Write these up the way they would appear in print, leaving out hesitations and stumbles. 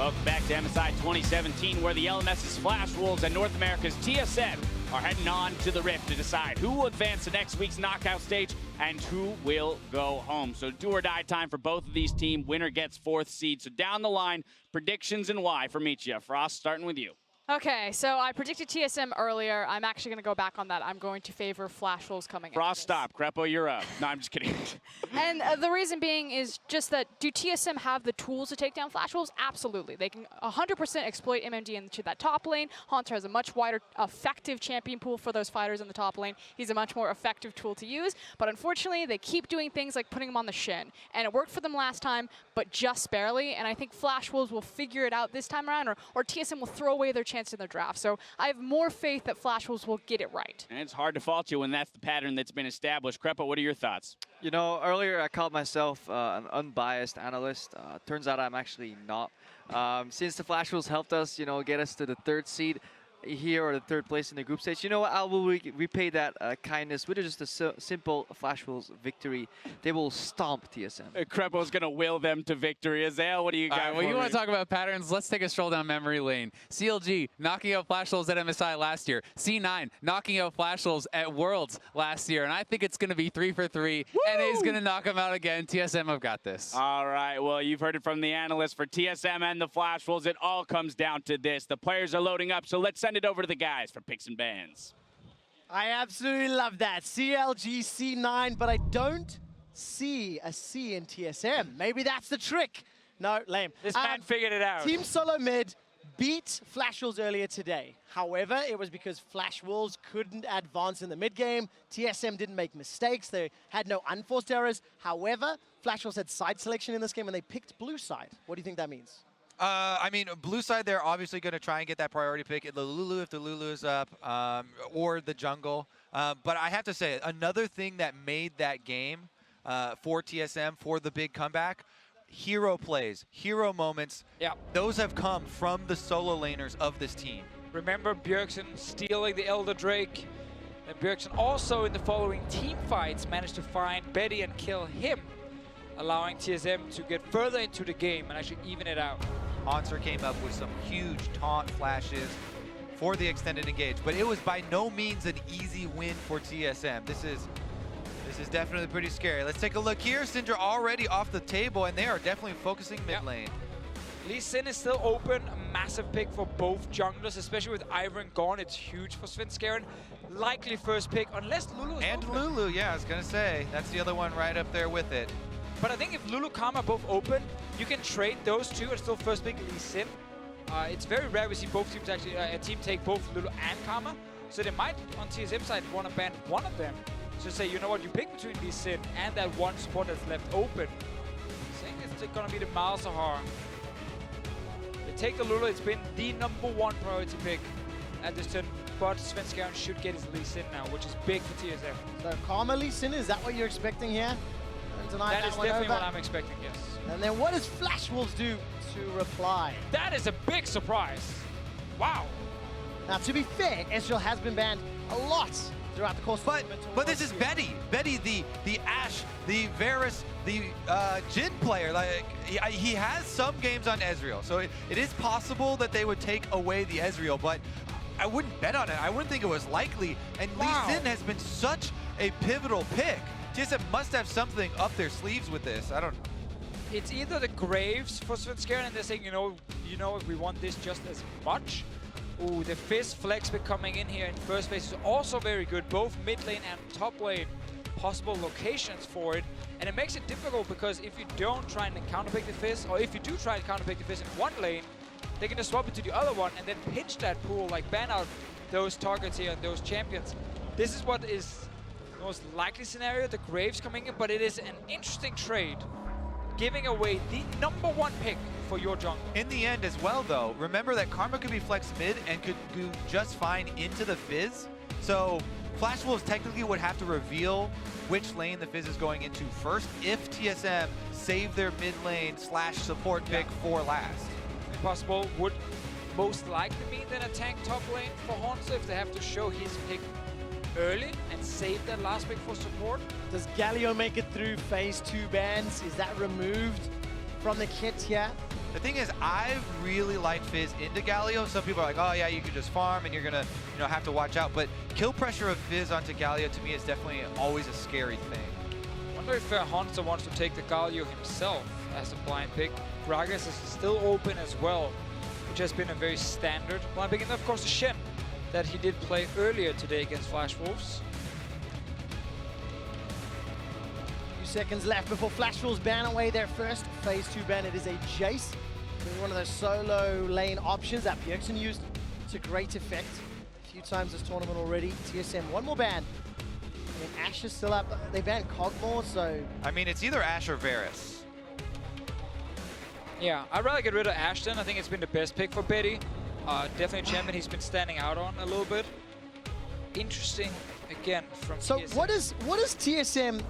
Welcome back to MSI 2017, where the LMS's Flash Wolves and North America's TSM are heading on to the Rift to decide who will advance to next week's knockout stage and who will go home. So do or die time for both of these teams. Winner gets 4th seed. So down the line, predictions and why from each of you. Frost, starting with you. Okay, so I predicted TSM earlier. I'm actually going to go back on that. I'm going to favor Flash Wolves coming in. Frost, stop. Crepo, you're up. No, I'm just kidding. And the reason being is just that, do TSM have the tools to take down Flash Wolves? Absolutely. They can 100% exploit MMD into that top lane. Haunter has a much wider, effective champion pool for those fighters in the top lane. He's a much more effective tool to use. But unfortunately, they keep doing things like putting him on the Shin. And it worked for them last time, but just barely. And I think Flash Wolves will figure it out this time around, or TSM will throw away their chance in their draft. So I have more faith that Flash Wolves will get it right. And it's hard to fault you when that's the pattern that's been established. Crepo, what are your thoughts? You know, earlier I called myself an unbiased analyst. Turns out I'm actually not. Since the Flash Wolves helped us, you know, get us to the 3rd seed here, or the 3rd place in the group stage, you know what, I will repay that kindness with just a simple Flash Wolves victory. They will stomp TSM. Crepo's going to will them to victory. Azale, what do you got? Well, you want to talk about patterns? Let's take a stroll down memory lane. CLG knocking out Flash Wolves at MSI last year. C9 knocking out Flash Wolves at Worlds last year. And I think it's going to be 3 for 3. Woo! And he's going to knock them out again. TSM have got this. All right. Well, you've heard it from the analysts. For TSM and the Flash Wolves, it all comes down to this. The players are loading up, so let's send it over to the guys for picks and bans. I absolutely love that. CLG, C9, but I don't see a C in TSM. Maybe that's the trick. No, lame. This man figured it out. Team Solo Mid beat Flash Wolves earlier today. However, it was because Flash Wolves couldn't advance in the mid game. TSM didn't make mistakes. They had no unforced errors. However, Flash Wolves had side selection in this game and they picked blue side. What do you think that means? I mean, blue side, they're obviously going to try and get that priority pick. The Lulu, if the Lulu is up, or the jungle. But I have to say, another thing that made that game for TSM, for the big comeback, hero plays, hero moments. Yeah. Those have come from the solo laners of this team. Remember Bjergsen stealing the Elder Drake. And Bjergsen also in the following team fights managed to find Betty and kill him, allowing TSM to get further into the game and actually even it out. Haunter came up with some huge taunt flashes for the extended engage, but it was by no means an easy win for TSM. This is definitely pretty scary. Let's take a look here. Syndra already off the table, and they are definitely focusing mid lane. Lee Sin is still open, a massive pick for both junglers, especially with Ivern gone. It's huge for Svenskeren. Likely first pick, unless Lulu is And open. Lulu, yeah, I was gonna say, that's the other one right up there with it. But I think if Lulu Karma are both open, you can trade those two and still first pick Lee Sin. It's very rare we see both teams actually, a team take both Lulu and Karma. So they might, on TSM side, want to ban one of them. So say, you know what, you pick between Lee Sin and that one support that's left open. I think it's going to be the Malzahar. They take the Lulu, it's been the #1 priority pick at this turn. But Svenskeren should get his Lee Sin now, which is big for TSM. So Karma Lee Sin, is that what you're expecting here? That is definitely what I'm expecting, yes. And then what does Flash Wolves do to reply? That is a big surprise. Wow. Now, to be fair, Ezreal has been banned a lot throughout the course of the tournament. But this is Betty. Betty, the Ashe, the Varus, the Jhin player. Like he has some games on Ezreal, so it is possible that they would take away the Ezreal, but I wouldn't bet on it. I wouldn't think it was likely. And Wow. Lee Sin has been such a pivotal pick. TSM must have something up their sleeves with this. I don't know. It's either the Graves for Svenskeren, and they're saying, you know, if we want this just as much. Ooh, the Fizz flex pick coming in here in first place is also very good. Both mid lane and top lane, possible locations for it. And it makes it difficult because if you don't try and counterpick the Fizz, or if you do try to counterpick the Fizz in one lane, they can just swap it to the other one and then pinch that pool, like ban out those targets here and those champions. This is what is the most likely scenario, the Graves coming in, but it is an interesting trade, giving away the #1 pick for your jungle. In the end as well, though, remember that Karma could be flex mid and could do just fine into the Fizz. So Flash Wolves technically would have to reveal which lane the Fizz is going into first if TSM save their mid lane / support pick for last. Impossible would most likely mean then a tank top lane for Haunter if they have to show his pick early and save that last pick for support. Does Galio make it through phase 2 bans? Is that removed? from the kit here. The thing is, I've really liked Fizz into Galio. Some people are like, oh yeah, you can just farm and you're gonna, have to watch out. But kill pressure of Fizz onto Galio to me is definitely always a scary thing. I wonder if Hansa wants to take the Galio himself as a blind pick. Gragas is still open as well, which has been a very standard blind pick. And of course the Shen that he did play earlier today against Flash Wolves. Seconds left before Flash Wolves ban away their first phase 2 ban. It is a Jace, one of those solo lane options that Bjergsen used to great effect a few times this tournament already. TSM, one more ban. I mean, Ashe is still up. They banned Cogmore, so... I mean, it's either Ashe or Varus. Yeah, I'd rather get rid of Ashton. I think it's been the best pick for Betty. Definitely a champion he's been standing out on a little bit. Interesting, again, from TSM. So what does TSM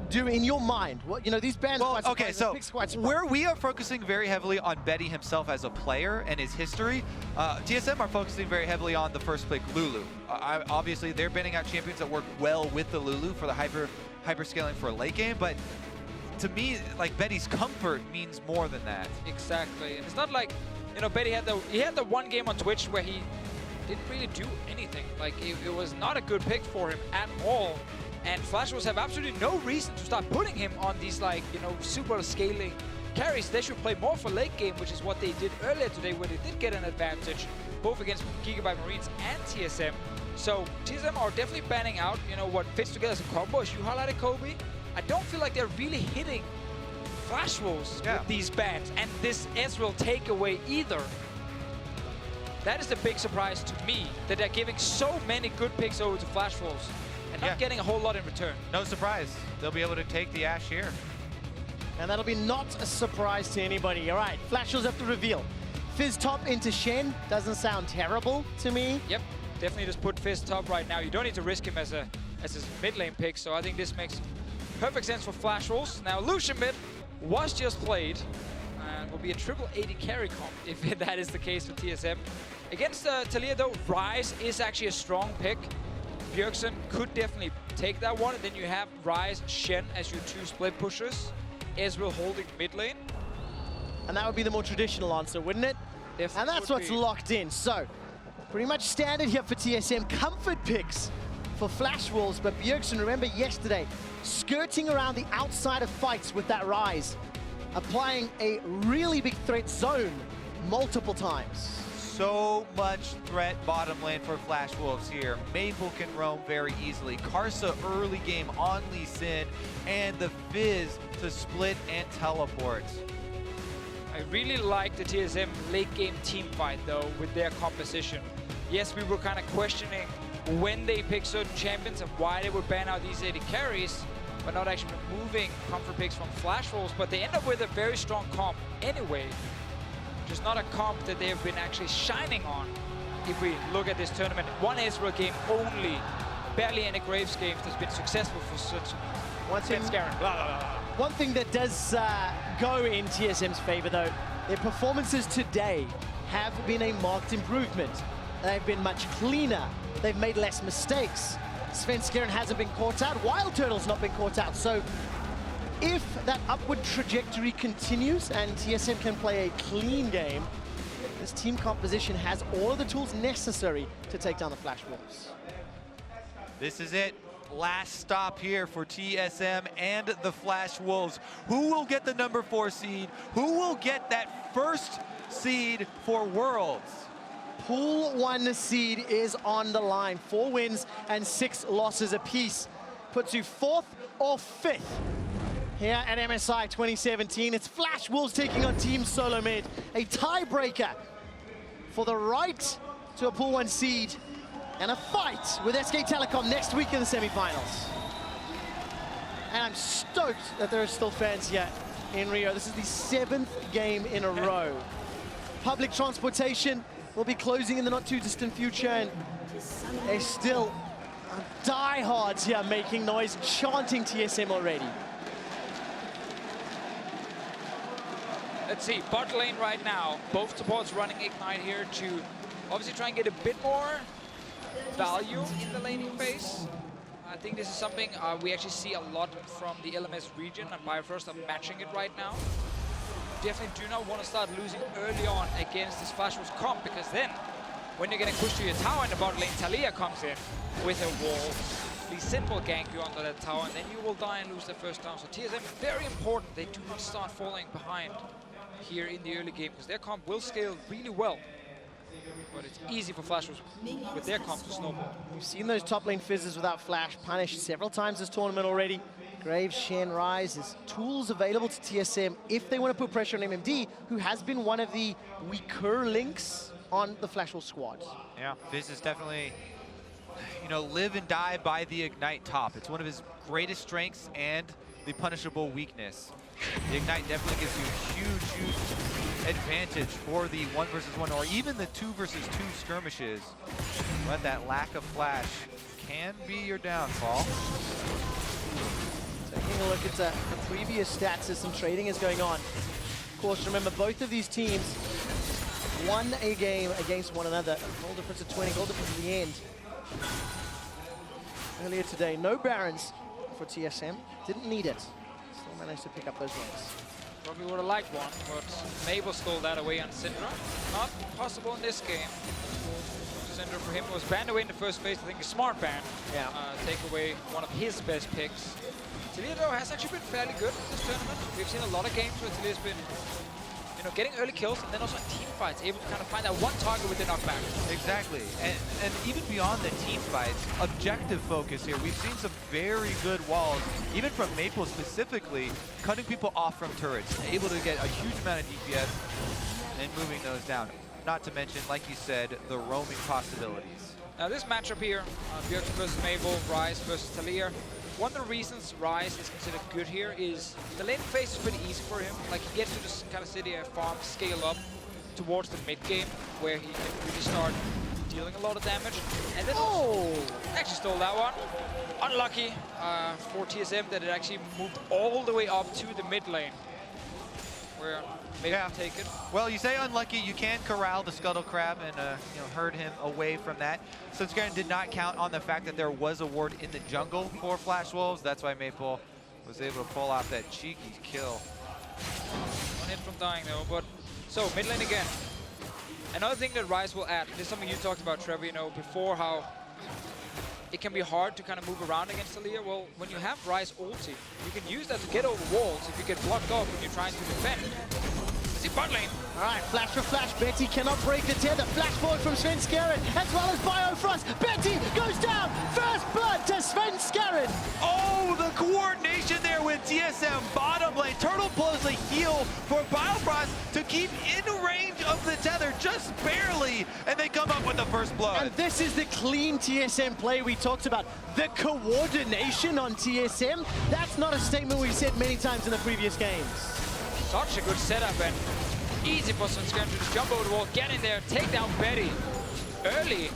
do in your mind? What, these bands Well, quite okay, so quite where we are focusing very heavily on Betty himself as a player and his history, TSM are focusing very heavily on the first pick, Lulu. Obviously, they're banning out champions that work well with the Lulu for the hyper scaling for a late game, but to me, like, Betty's comfort means more than that. Exactly, and it's not like, Betty had the one game on Twitch where he didn't really do anything. Like, it was not a good pick for him at all. And Flash Wolves have absolutely no reason to start putting him on these, like, super scaling carries. They should play more for late game, which is what they did earlier today, where they did get an advantage, both against Gigabyte Marines and TSM. So TSM are definitely banning out, what fits together as a combo, as you highlighted, Kobe. I don't feel like they're really hitting Flash Wolves with these bans, and this Ezreal takeaway either. That is the big surprise to me, that they're giving so many good picks over to Flash Wolves. And not getting a whole lot in return. No surprise. They'll be able to take the Ashe here. And that'll be not a surprise to anybody. All right, Flash Wolves have to reveal. Fizz top into Shen doesn't sound terrible to me. Yep, definitely just put Fizz top right now. You don't need to risk him as his mid lane pick, so I think this makes perfect sense for Flash Wolves. Now Lucian mid was just played, and will be a triple 80 carry comp if that is the case for TSM. Against Talia though, Ryze is actually a strong pick. Bjergsen could definitely take that one, and then you have Ryze, Shen as your two split pushers. Ezreal holding mid lane. And that would be the more traditional answer, wouldn't it? Definitely. And that's what's locked in. So, pretty much standard here for TSM. Comfort picks for Flash Wolves, but Bjergsen, remember yesterday, skirting around the outside of fights with that Ryze, applying a really big threat zone multiple times. So much threat bottom lane for Flash Wolves here. Maple can roam very easily. Karsa early game on Lee Sin, and the Fizz to split and teleport. I really like the TSM late game team fight though with their composition. Yes, we were kind of questioning when they pick certain champions and why they would ban out these 80 carries, but not actually removing comfort picks from Flash Wolves, but they end up with a very strong comp anyway. Just not a comp that they have been actually shining on. If we look at this tournament, one Ezreal game only, barely any Graves games that's been successful for such One thing that does go in TSM's favor though, their performances today have been a marked improvement. They've been much cleaner. They've made less mistakes. Svenskeren hasn't been caught out. Wild Turtle's not been caught out. So if that upward trajectory continues and TSM can play a clean game, this team composition has all of the tools necessary to take down the Flash Wolves. This is it. Last stop here for TSM and the Flash Wolves. Who will get the number 4 seed? Who will get that first seed for Worlds? Pool 1 seed is on the line. 4 wins and 6 losses apiece. Puts you 4th or 5th. Here at MSI 2017, it's Flash Wolves taking on Team Solo Mid, a tiebreaker for the right to a Pool 1 seed, and a fight with SK Telecom next week in the semifinals. And I'm stoked that there are still fans here in Rio. This is the 7th game in a row. Public transportation will be closing in the not too distant future, and there's still diehards here making noise, chanting TSM already. Let's see, bot lane right now. Both supports running Ignite here to obviously try and get a bit more value in the laning phase. I think this is something we actually see a lot from the LMS region, and Bifrost are matching it right now. definitely do not want to start losing early on against this Flash Wolves comp, because then when you're getting pushed to your tower in the bot lane, Talia comes in with a wall. Lee Sin will gank you under that tower, and then you will die and lose the first down. So TSM, very important. They do not start falling behind here in the early game, because their comp will scale really well. But it's easy for Flash Wolves with their comp to snowball. We've seen those top lane fizzes without Flash punished several times this tournament already. Graves, Shen, Rise is tools available to TSM if they want to put pressure on MMD, who has been one of the weaker links on the Flash Wolves squad. Yeah, Fizz is definitely, you know, live and die by the Ignite top. It's one of his greatest strengths and the punishable weakness. The Ignite definitely gives you a huge advantage for the 1 versus 1 or even the 2 versus 2 skirmishes. But that lack of flash can be your downfall. Taking a look at the previous stats as some trading is going on. Of course, remember, both of these teams won a game against one another. Goal difference of 20, goal difference at the end. Earlier today, no Barons for TSM. Didn't need it. Still managed to pick up those wins. Probably would have liked one, but Mabel stole that away on Syndra. Not possible in this game. Syndra for him was banned away in the first phase. I think a smart ban. Yeah. Take away one of his best picks. Talia, though, has actually been fairly good this tournament. We've seen a lot of games where Talia's been, you know, getting early kills and then also in team fights, able to kind of find that one target with the knockback. Exactly, and even beyond the team fights, objective focus here. We've seen some very good walls, even from Maple specifically, cutting people off from turrets, able to get a huge amount of DPS and moving those down. Not to mention, like you said, the roaming possibilities. Now this matchup here, Bjerg versus Mabel, Rise versus Talia. One of the reasons Rise is considered good here is the lane phase is pretty easy for him. Like, he gets to just kind of sit here, farm, scale up towards the mid game, where he can really start dealing a lot of damage. And then actually stole that one. Unlucky for TSM that it actually moved all the way up to the mid lane, where maybe take it. Well, you say unlucky, you can corral the Scuttle Crab and you know, herd him away from that. Sunscarin did not count on the fact that there was a ward in the jungle for Flash Wolves. That's why Maple was able to pull off that cheeky kill. One hit from dying though, but so mid lane again. Another thing that Rise will add, this is something you talked about, Trevor, you know, before, how it can be hard to kind of move around against Talia. Well, when you have Rise ulti, you can use that to get over walls if you get blocked off when you're trying to defend. See bot lane. All right, flash for flash. Betty cannot break the tether. Flash forward from Svenskeren, as well as Biofrost. Betty goes down. First blood to Svenskeren. Oh, the coordination there with TSM bottom lane. Turtle pulls a heal for Biofrost to keep in range of the tether, just barely, and they come up with the first blood. And this is the clean TSM play we talked about. The coordination on TSM. That's not a statement we've said many times in the previous games. Such a good setup, and easy for Svenskeren to just jump over the wall, get in there, take down Betty early.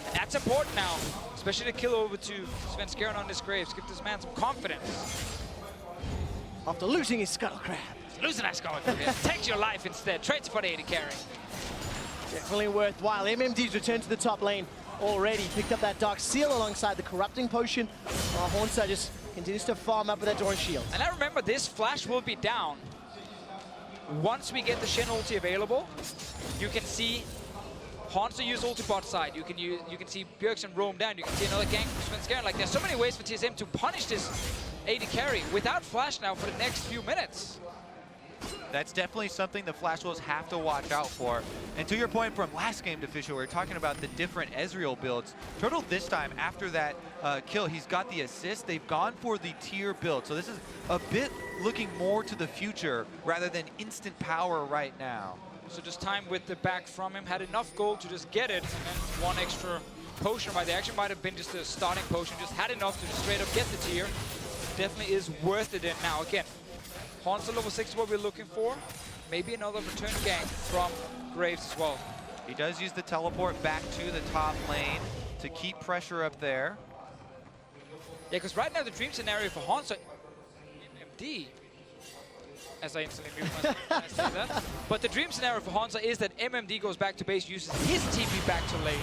And that's important now, especially to kill over to Svenskeren on this Graves. Give this man some confidence. After losing his Scuttle Crab. Losing that Scuttle Crab, yeah. Takes your life instead. Trades for the AD carry. Definitely worthwhile. MMD's returned to the top lane already. Picked up that Dark Seal alongside the Corrupting Potion. Hornstar just continues to farm up with that Doran Shield. And I remember this Flash will be down. Once we get the Shen ulti available, you can see Hornstar use ulti bot side. You can see Bjergsen roam down. You can see another gank from Svenskeren. Like, there's so many ways for TSM to punish this AD carry without Flash now for the next few minutes. That's definitely something the Flash Wolves have to watch out for. And to your point from last game, Deficio, we were talking about the different Ezreal builds. Turtle this time, after that kill, he's got the assist. They've gone for the tier build. So this is a bit looking more to the future rather than instant power right now. So just time with the back from him, had enough gold to just get it, and then one extra potion right there. Actually might have been just a starting potion, just had enough to just straight up get the tier. Definitely is worth it in now. Again, Hornstar level 6 is what we're looking for. Maybe another return gank from Graves as well. He does use the teleport back to the top lane to keep pressure up there. Yeah, because right now the dream scenario for Hornstar, MMD, as I instantly mute myself when I say that. But the dream scenario for Hornstar is that MMD goes back to base, uses his TP back to lane,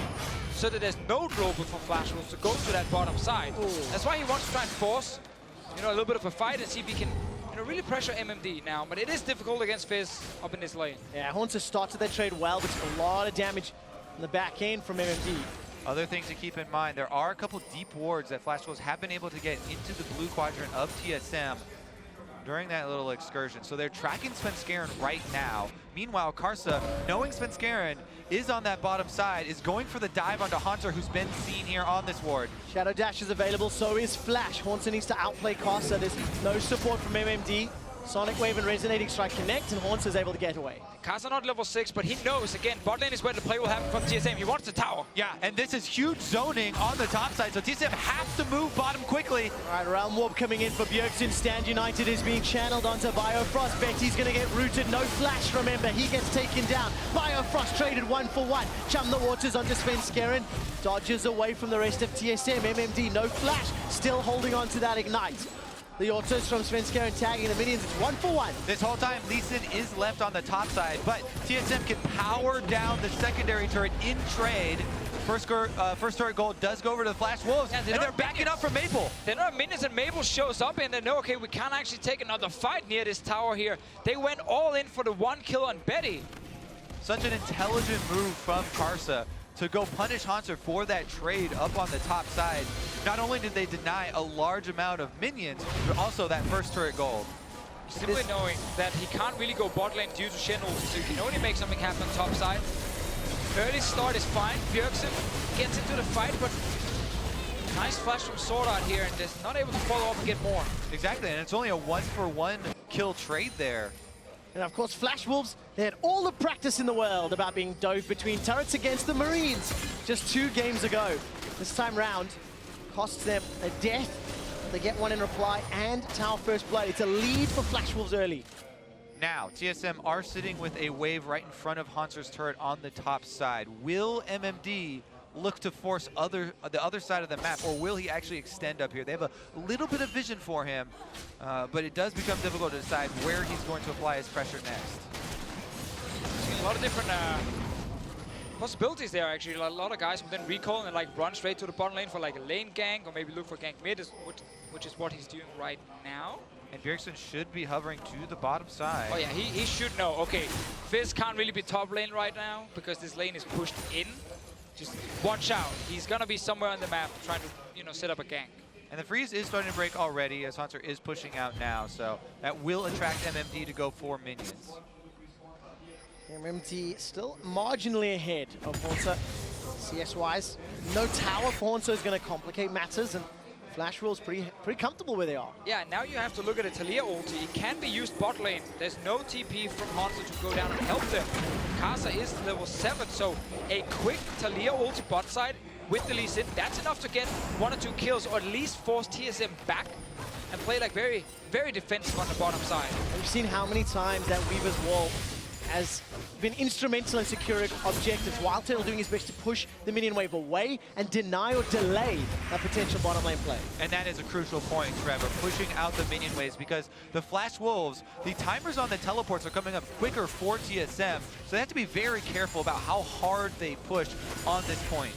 so that there's no global for Flash Wolves to go to that bottom side. Ooh. That's why he wants to try and force, you know, a little bit of a fight and see if he can really pressure MMD now, but it is difficult against Fizz up in this lane. Yeah, Haunter started their trade well, but took a lot of damage in the back end from MMD. Other things to keep in mind, there are a couple deep wards that Flash Wolves have been able to get into the blue quadrant of TSM during that little excursion. So they're tracking Svenskeren right now. Meanwhile, Karsa, knowing Svenskeren is on that bottom side, is going for the dive onto Haunter, who's been seen here on this ward. Shadow Dash is available, so is Flash. Haunter needs to outplay Karsa. There's no support from MMD. Sonic Wave and Resonating Strike connect, and Haunter's able to get away. Karsa not level 6, but he knows, again, bot lane is where the play will happen from TSM. He wants the tower. Yeah, and this is huge zoning on the top side, so TSM has to move bottom quickly. All right, Realm Warp coming in for Bjergsen. Stand United is being channeled onto Biofrost. Betty's going to get rooted. No Flash, remember. He gets taken down. Biofrost traded 1-for-1. Chum the waters onto Svenskeren. Dodges away from the rest of TSM. MMD, no Flash. Still holding on to that Ignite. The autos from Svenskeren tagging the minions. It's 1-for-1. This whole time, Lee Sin is left on the top side, but TSM can power down the secondary turret in trade. First turret gold does go over to the Flash Wolves, Yeah, and they're backing up from Maple. They're not minions, and Mabel shows up and they know, okay, we can't actually take another fight near this tower here. They went all in for the 1 kill on Betty. Such an intelligent move from Karsa to go punish Haunter for that trade up on the top side. Not only did they deny a large amount of minions, but also that first turret gold. Simply knowing that he can't really go bot lane due to Shen ulti, so he can only make something happen on top side. Early start is fine. Bjergsen gets into the fight, but nice flash from Sword Art here, and is not able to follow up and get more. Exactly, and it's only a 1-for-1 kill trade there. And of course, Flash Wolves, they had all the practice in the world about being dove between turrets against the Marines just 2 games ago. This time round, costs them a death. They get one in reply and tower first blood. It's a lead for Flash Wolves early. Now, TSM are sitting with a wave right in front of Haunter's turret on the top side. Will MMD look to force the other side of the map, or will he actually extend up here? They have a little bit of vision for him, but it does become difficult to decide where he's going to apply his pressure next. A lot of different possibilities there, actually. A lot of guys will then recall and then, like, run straight to the bottom lane for like a lane gank, or maybe look for gank mid, which is what he's doing right now. And Bjergsen should be hovering to the bottom side. Oh yeah, he should know. Okay, Fizz can't really be top lane right now because this lane is pushed in. Just watch out. He's gonna be somewhere on the map trying to, you know, set up a gank. And the freeze is starting to break already as Haunter is pushing out now, so that will attract MMD to go for minions. MMD still marginally ahead of Haunter. CS-wise, no tower for Haunter is going to complicate matters, and Flash Wolves pretty comfortable where they are. Yeah, now you have to look at a Talia ulti. It can be used bot lane. There's no TP from Haunter to go down and help them. Karsa is level 7, so a quick Talia ulti bot side with the Lee Sin, that's enough to get 1 or 2 kills, or at least force TSM back and play like very, very defensive on the bottom side. We've seen how many times that Weaver's Wall has been instrumental in securing objectives, while Turtle doing his best to push the minion wave away and deny or delay that potential bottom lane play. And that is a crucial point, Trevor, pushing out the minion waves, because the Flash Wolves, the timers on the teleports are coming up quicker for TSM, so they have to be very careful about how hard they push on this point.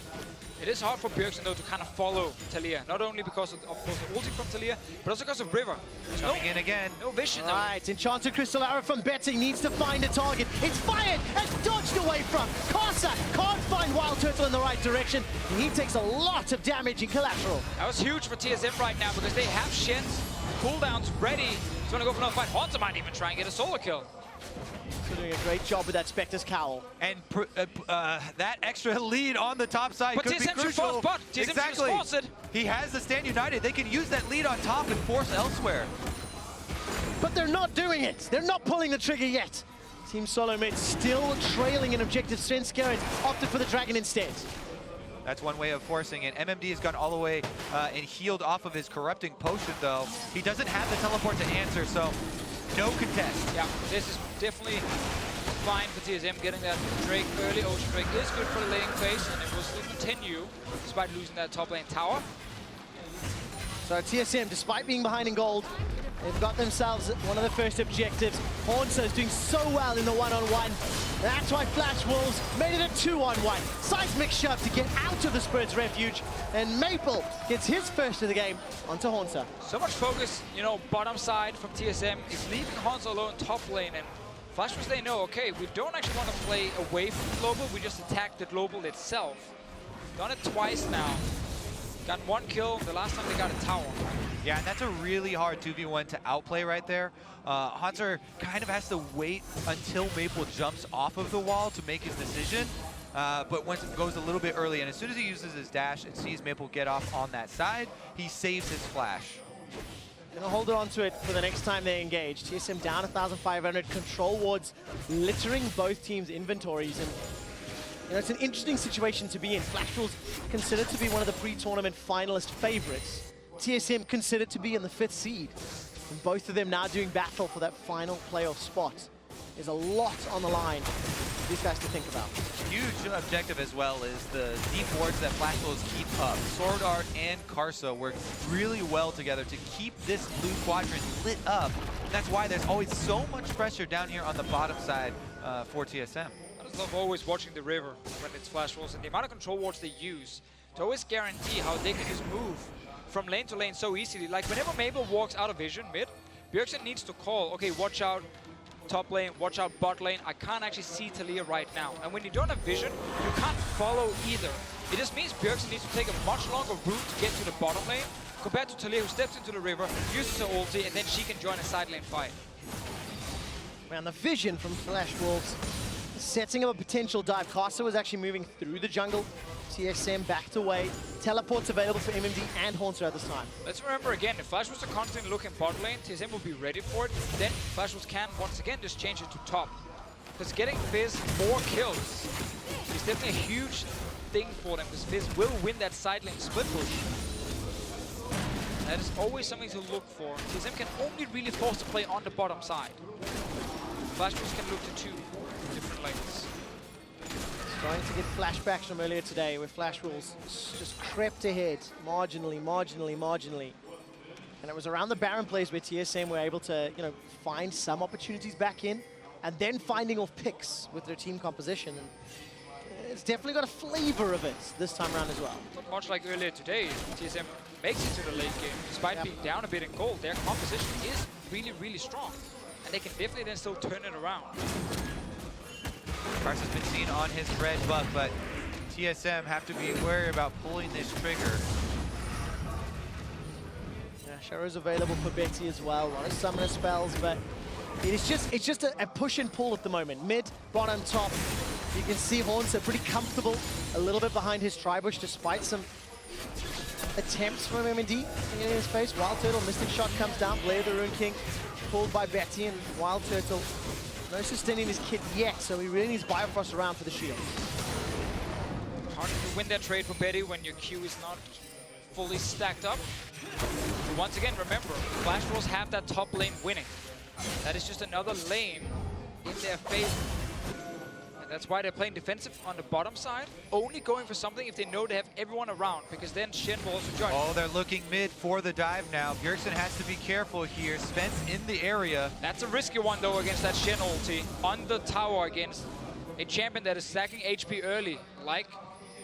It is hard for Bjergsen, though, to kind of follow Talia. Not only because of course, the ulti from Talia, but also because of River. There's Coming in again. No vision. Right, Enchanted Crystal Arrow from Betting needs to find a target. It's fired and dodged away from. Karsa can't find Wild Turtle in the right direction, and he takes a lot of damage in collateral. That was huge for TSM right now because they have Shen's cooldowns ready. He's going to go for another fight. Haunter might even try and get a solo kill. So doing a great job with that Spectre's Cowl. And that extra lead on the top side But could TSM be should crucial. force bot. TSM should Exactly. force it. He has the Stand United. They can use that lead on top and force elsewhere. But they're not doing it. They're not pulling the trigger yet. Team Solo Mid still trailing an objective. Svenskeren opted for the Dragon instead. That's one way of forcing it. MMD has gone all the way and healed off of his Corrupting Potion, though. He doesn't have the teleport to answer, so no contest. Yeah, this is definitely fine for TSM getting that Drake early. Ocean Drake is good for the laning phase, and it will still continue despite losing that top lane tower. So TSM, despite being behind in gold, They've got themselves one of the first objectives. Hornser's doing so well in the one-on-one. That's why Flash Wolves made it a 2-on-1. Seismic shove to get out of the Spirit's refuge. And Maple gets his first of the game onto Hornser. So much focus, you know, bottom side from TSM is leaving Hornser alone top lane. And Flash Wolves, they know, okay, we don't actually want to play away from the global, we just attack the global itself. Done it twice now. Got 1 kill, the last time they got a tower. Yeah, and that's a really hard 2v1 to outplay right there. Hunter kind of has to wait until Maple jumps off of the wall to make his decision. But once it goes a little bit early, and as soon as he uses his dash and sees Maple get off on that side, he saves his flash. Gonna hold on to it for the next time they engage. TSM down 1,500, control wards littering both teams' inventories. And you know, it's an interesting situation to be in. Flash Wolves considered to be one of the pre-tournament finalist favorites. TSM considered to be in the 5th seed. And both of them now doing battle for that final playoff spot. There's a lot on the line for these guys to think about. Huge objective as well is the deep wards that Flash Wolves keep up. Sword Art and Karsa work really well together to keep this blue quadrant lit up. And that's why there's always so much pressure down here on the bottom side for TSM. I just love always watching the river when it's Flash Wolves and the amount of control wards they use to always guarantee how they can just move from lane to lane so easily. Like whenever Mabel walks out of vision mid, Bjergsen needs to call, okay, watch out top lane, watch out bot lane. I can't actually see Talia right now. And when you don't have vision, you can't follow either. It just means Bjergsen needs to take a much longer route to get to the bottom lane compared to Talia, who steps into the river, uses her ulti, and then she can join a side lane fight. Man, the vision from Flash Wolves setting up a potential dive. Karsa was actually moving through the jungle. TSM backed away. Teleports available for MMD and Hornser at this time. Let's remember again, if Flash Wolves are constantly looking bot lane, TSM will be ready for it. Then Flash Wolves can once again just change it to top. Because getting Fizz more kills is definitely a huge thing for them, because Fizz will win that side lane split push. That is always something to look for. TSM can only really force the play on the bottom side. Flash Wolves can look to 2 different lanes. Trying to get flashbacks from earlier today where Flash Wolves just crept ahead marginally. And it was around the Baron plays where TSM were able to, you know, find some opportunities back in and then finding off picks with their team composition. And it's definitely got a flavor of it this time around as well. Not much like earlier today, TSM makes it to the late game. Despite being down a bit in gold, their composition is really, really strong. And they can definitely then still turn it around. Karsa's been seen on his red buff, but TSM have to be wary about pulling this trigger. Yeah, Shadow's available for Betty as well. A lot of summoner spells, but it's just a push and pull at the moment. Mid, bottom, top. You can see Hornser pretty comfortable, a little bit behind his Tribush, despite some attempts from MMD to get in his face. Wild Turtle, Mystic Shot comes down. Blair the Rune King, pulled by Betty, and Wild Turtle no sustaining his kit yet, so he really needs Bifrost around for the shield. Hard to win that trade for Betty when your Q is not fully stacked up. But once again, remember, Flash Wolves have that top lane winning. That is just another lane in their favor. And that's why they're playing defensive on the bottom side, only going for something if they know they have everyone around, because then Shen will also join. Oh, they're looking mid for the dive now. Bjergsen has to be careful here. Spence in the area. That's a risky one, though, against that Shen ulti on the tower against a champion that is stacking HP early, like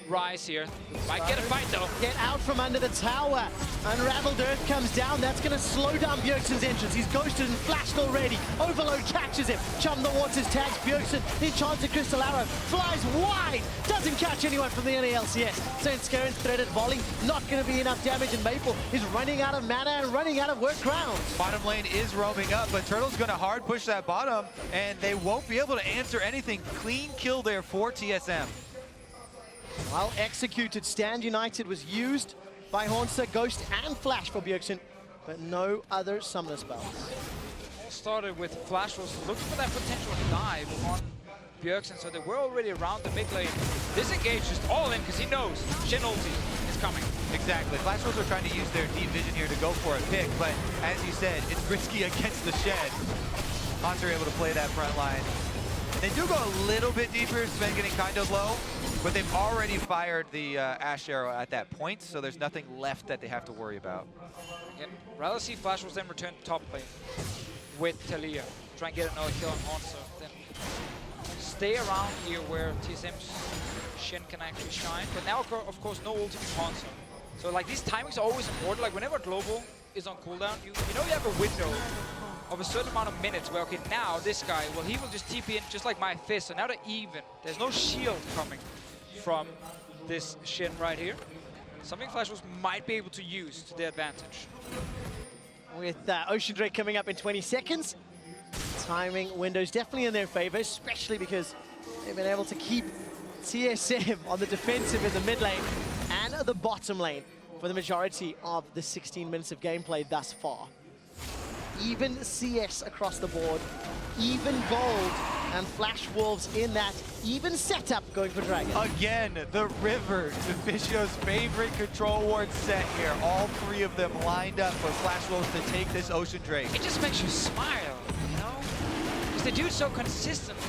Rise here. Might get a fight, though. Get out from under the tower. Unraveled Earth comes down. That's going to slow down Bjergsen's entrance. He's ghosted and flashed already. Overload catches him. Chum the Waters tags Bjergsen. Enchanted Crystal Arrow flies wide. Doesn't catch anyone from the NALCS. Saint Skaren's threaded volley. Not going to be enough damage, and Maple is running out of mana and running out of work ground. Bottom lane is roaming up, but Turtle's going to hard push that bottom, and they won't be able to answer anything. Clean kill there for TSM. Well executed. Stand United was used by Hornser, Ghost, and Flash for Bjergsen, but no other summoner spells. All started with Flash Wolves looking for that potential dive on Bjergsen, so they were already around the mid lane. Disengage just all in because he knows Shen ulti is coming. Exactly. Flash Wolves are trying to use their deep vision here to go for a pick, but as you said, it's risky against the Shen. Hunter able to play that front line. They do go a little bit deeper, Sven getting kind of low, but they've already fired the Ash Arrow at that point, so there's nothing left that they have to worry about. Again, rather see Flash was then return to top lane with Talia. Try and get another kill on Hanzo. Then stay around here where TSM's Shin can actually shine. But now, of course, no ultimate Hanzo. So like these timings are always important. Like whenever Global is on cooldown, you know you have a window of a certain amount of minutes where, okay, now this guy, well, he will just TP in just like my fist. So now they're even. There's no shield coming from this Shin right here. Something Flash Wolves might be able to use to their advantage. With Ocean Drake coming up in 20 seconds, timing windows definitely in their favor, especially because they've been able to keep TSM on the defensive in the mid lane and the bottom lane for the majority of the 16 minutes of gameplay thus far. Even CS across the board, even gold, and Flash Wolves in that even setup going for Dragon. Again, the river, Deficio's favorite control ward set here. All three of them lined up for Flash Wolves to take this Ocean Drake. It just makes you smile, you know? Because they do it so consistently.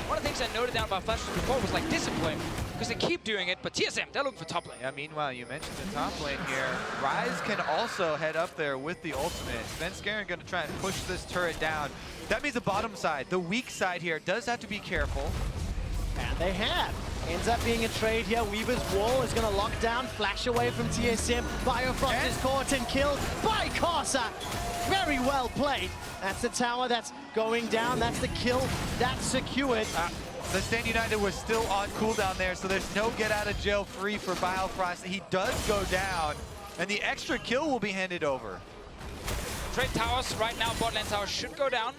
One of the things I noted down about Flash Wolves before was like discipline, because they keep doing it, but TSM, they're looking for top lane. Yeah, meanwhile, you mentioned the top lane here. Rise can also head up there with the ultimate. Sven Skaren going to try and push this turret down. That means the bottom side, the weak side here, does have to be careful. And they have. Ends up being a trade here. Weaver's Wall is going to lock down, flash away from TSM. Biofrost is caught and killed by Corsa. Very well played. That's the tower that's going down. That's the kill. That's secured. The Stand United was still on cooldown there, so there's no get out of jail free for Biofrost. He does go down, and the extra kill will be handed over. Trade towers right now, bot lane tower should go down.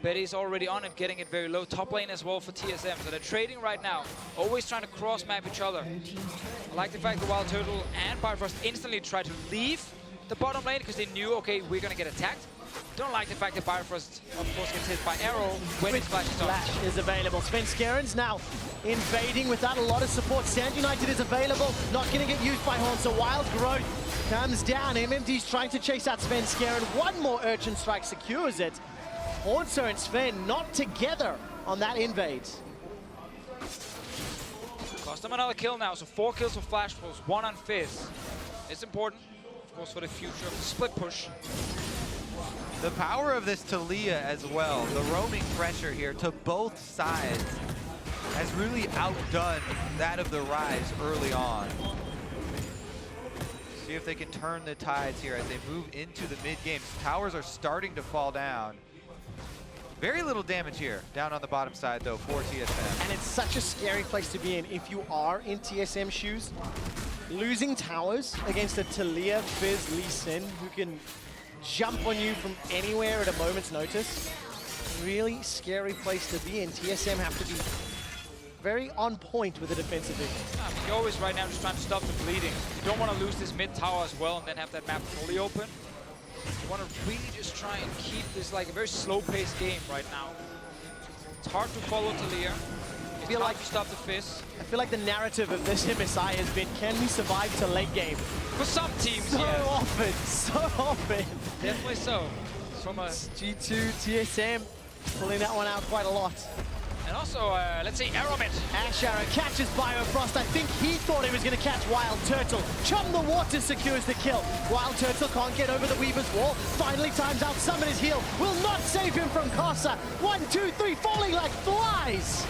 Betty's already on it, getting it very low. Top lane as well for TSM, so they're trading right now. Always trying to cross map each other. I like the fact that Wild Turtle and Biofrost instantly tried to leave the bottom lane because they knew, okay, we're gonna get attacked. Don't like the fact that Biofrost, of course, gets hit by arrow when his flash is on. Flash is available. Sven Skaren's now invading without a lot of support. Stand United is available, not going to get used by Horn, so Wild Growth comes down. MMD's trying to chase out Sven Skaren. One more Urchin Strike secures it. Hornso and Sven not together on that invade. Cost them another kill now, so 4 kills for Flash Wolves, 1 on Fizz. It's important, of course, for the future of the split push. The power of this Talia as well, the roaming pressure here to both sides has really outdone that of the Rise early on. See if they can turn the tides here as they move into the mid-game. Towers are starting to fall down. Very little damage here, down on the bottom side though for TSM. And it's such a scary place to be in if you are in TSM shoes. Losing towers against a Talia, Fizz, Lee Sin, who can jump on you from anywhere at a moment's notice. Really scary place to be in. TSM have to be very on point with the defensive vision. You're always right now just trying to stop the bleeding. You don't want to lose this mid tower as well and then have that map fully open. You want to really just try and keep this like a very slow-paced game right now. It's hard to follow Talia. It's hard to stop the Fizz. I feel like the narrative of this MSI has been, can we survive to late game? For some teams, so often, so often. Definitely so. From a G2, TSM, pulling that one out quite a lot. And also, let's see, Arrowmit. Ash Arrow catches Biofrost. I think he thought he was going to catch Wild Turtle. Chum the Water secures the kill. Wild Turtle can't get over the Weaver's Wall. Finally times out Summoner's Heal. Will not save him from Corsa. 1, 2, 3, falling like flies.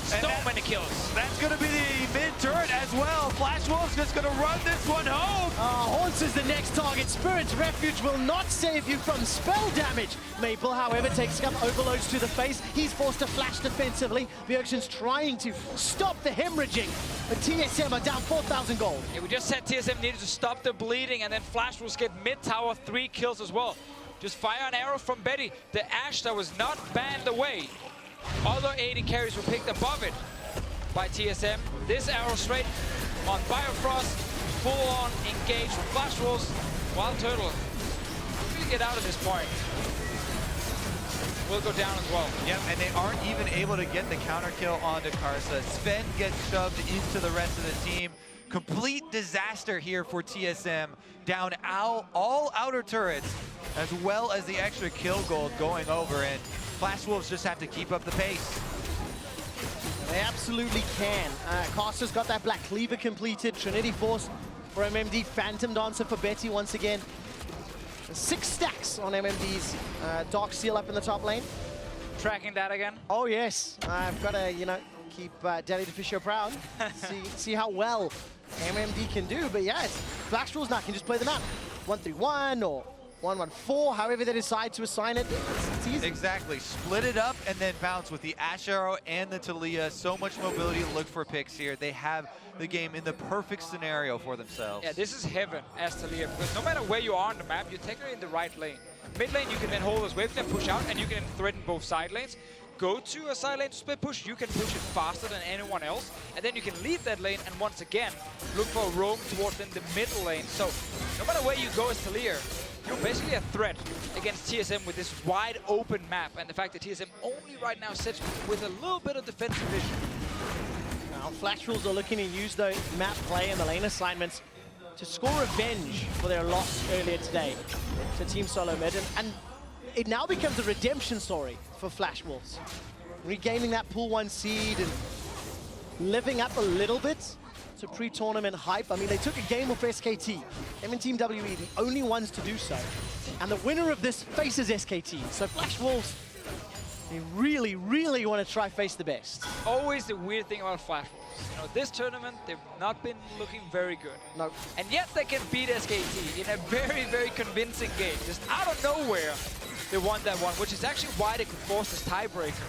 So many kills. That's going to be the mid-turret as well. Flash Wolf's just going to run this one home. Haunts is the next target. Spirit's Refuge will not save you from spell damage. Maple, however, takes up overloads to the face. He's forced to flash defensively. The Urchin's trying to stop the hemorrhaging. But TSM are down 4,000 gold. Yeah, we just said TSM needed to stop the bleeding, and then Flash will get mid-tower 3 kills as well. Just fire an arrow from Betty. The Ash that was not banned away. Other 80 carries were picked above it by TSM. This arrow straight on Biofrost, full-on engaged from Flash Wolves. Wild Turtle, if we get out of this point, will go down as well. Yep, and they aren't even able to get the counter kill onto Karsa. Sven gets shoved into the rest of the team. Complete disaster here for TSM. Down all outer turrets, as well as the extra kill gold going over. And Flash Wolves just have to keep up the pace. They absolutely can. Caster's got that Black Cleaver completed. Trinity Force for MMD. Phantom Dancer for Betty once again. 6 stacks on MMD's Dark Seal up in the top lane. Tracking that again. Oh yes, I've got to, you know, keep Daddy the Fisher proud. see how well MMD can do. But yeah, Flash Wolves now can just play the map. 1-3-1 or 1-1-4, however they decide to assign it. It's easy. Exactly. Split it up and then bounce with the Ash Arrow and the Talia. So much mobility to look for picks here. They have the game in the perfect scenario for themselves. Yeah, this is heaven as Talia, because no matter where you are on the map, you're technically in the right lane. Mid lane, you can then hold this wave and push out, and you can threaten both side lanes. Go to a side lane to split push, you can push it faster than anyone else, and then you can leave that lane and once again look for a roam towards in the middle lane. So no matter where you go as Talia, you're basically a threat against TSM with this wide open map, and the fact that TSM only right now sits with a little bit of defensive vision. Now Flash Wolves are looking to use the map play and the lane assignments to score revenge for their loss earlier today to Team Solo Mid, and it now becomes a redemption story for Flash Wolves. Regaining that pool 1 seed and living up a little bit to pre-tournament hype. I mean, they took a game off SKT. Them and Team WE, the only ones to do so. And the winner of this faces SKT. So Flash Wolves, they really, really want to try face the best. Always the weird thing about Flash Wolves. You know, this tournament, they've not been looking very good. No. And yet they can beat SKT in a very, very convincing game. Just out of nowhere, they won that one, which is actually why they could force this tiebreaker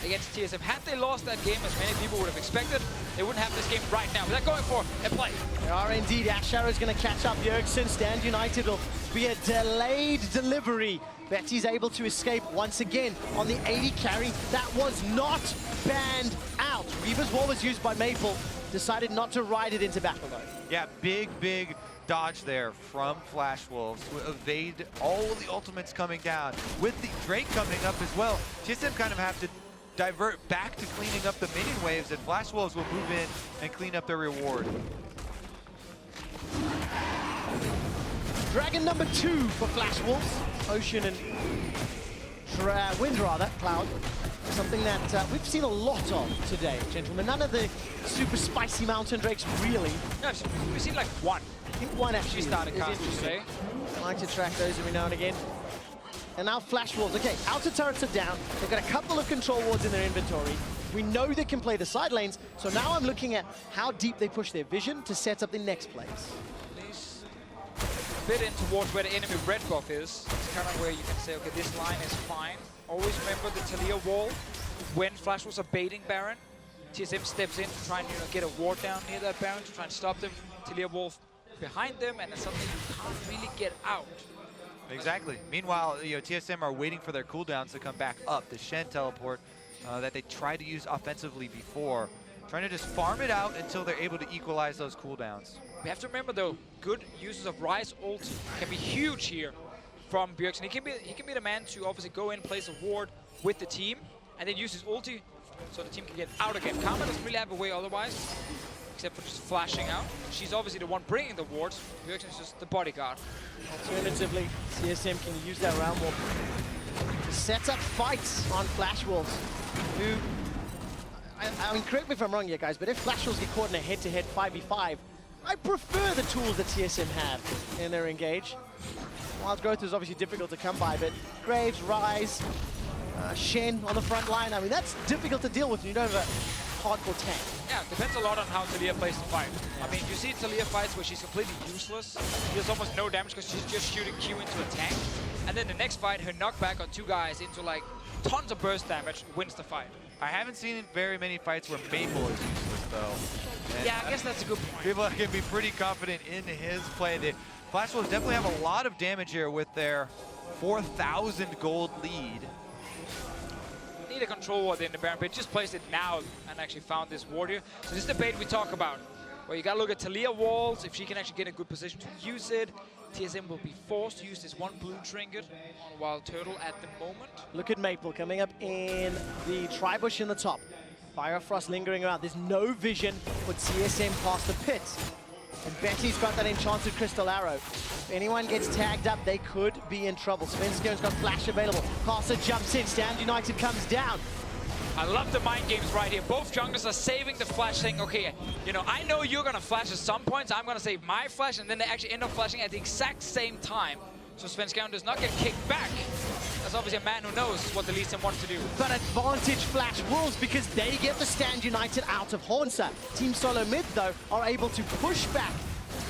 against TSM. Had they lost that game, as many people would have expected, they wouldn't have this game right now. But they're going for a play. They are indeed. Ash Arrow's going to catch up Bjergsen. Stand United will be a delayed delivery. Betty's able to escape once again on the 80 carry. That was not banned out. Reaver's Wall was used by Maple. Decided not to ride it into battle though. Yeah, big dodge there from Flash Wolves to evade all the ultimates coming down. With the Drake coming up as well, TSM kind of have to divert back to cleaning up the minion waves, and Flash Wolves will move in and clean up their reward. Dragon number 2 for Flash Wolves. Ocean and Wind, Cloud. Something that we've seen a lot of today, gentlemen. None of the super spicy mountain drakes, really. No, we've seen like one. I think one actually She started is casting interesting. today. I like to track those every now and again. And now Flash Wolves. Okay, outer turrets are down. They've got a couple of control wards in their inventory. We know they can play the side lanes, so now I'm looking at how deep they push their vision to set up the next plays. Please. A bit in towards where the enemy red buff is. It's kind of where you can say, okay, this line is fine. Always remember the Talia wall. When Flash Wolves are baiting Baron, TSM steps in to try and get a ward down near that Baron to try and stop them. Talia wall behind them, and it's something you can't really get out. Exactly. Meanwhile, TSM are waiting for their cooldowns to come back up. The Shen teleport that they tried to use offensively before, trying to just farm it out until they're able to equalize those cooldowns. We have to remember though, good uses of Ryze ulti can be huge here from Bjergsen. He can be the man to obviously go in, place a ward with the team, and then use his ulti so the team can get out again. Karma doesn't really have a way otherwise, except for just flashing out. She's obviously the one bringing the wards. Bjergsen is just the bodyguard. Alternatively, TSM can use that round warp to set up fights on Flash Wolves, who, I mean, correct me if I'm wrong here, guys, but if Flash Wolves get caught in a head-to-head 5v5, I prefer the tools that TSM have in their engage. Wild Growth is obviously difficult to come by, but Graves, Ryze, Shen on the front line, I mean, that's difficult to deal with when you don't have a hardcore tank. Yeah, it depends a lot on how Talia plays the fight. I mean, you see Talia fights where she's completely useless. She does almost no damage because she's just shooting Q into a tank. And then the next fight, her knockback on 2 guys into like tons of burst damage wins the fight. I haven't seen very many fights where Maple is useless, though. And yeah, I guess that's a good point. People can be pretty confident in his play. The Flash Wolves definitely have a lot of damage here with their 4,000 gold lead. Need a control ward in the Baron pit. Just placed it now and actually found this ward here. So this is the bait we talk about, where you gotta look at Talia walls, if she can actually get in a good position to use it. TSM will be forced to use this one blue trinket on Wild Turtle at the moment. Look at Maple coming up in the Tribush in the top. Fire Frost lingering around. There's no vision for TSM past the pit. And Betty's got that enchanted crystal arrow. If anyone gets tagged up, they could be in trouble. Svenskjern's got flash available. Carcer jumps in, Stand United comes down. I love the mind games right here. Both junglers are saving the flash, saying, okay, you know, I know you're gonna flash at some points, I'm gonna save my flash, and then they actually end up flashing at the exact same time. So Svenskjern does not get kicked back. That's obviously a man who knows what the Lee Sin wants to do. But advantage Flash Wolves because they get the Stand United out of Hornsa. Team Solo Mid, though, are able to push back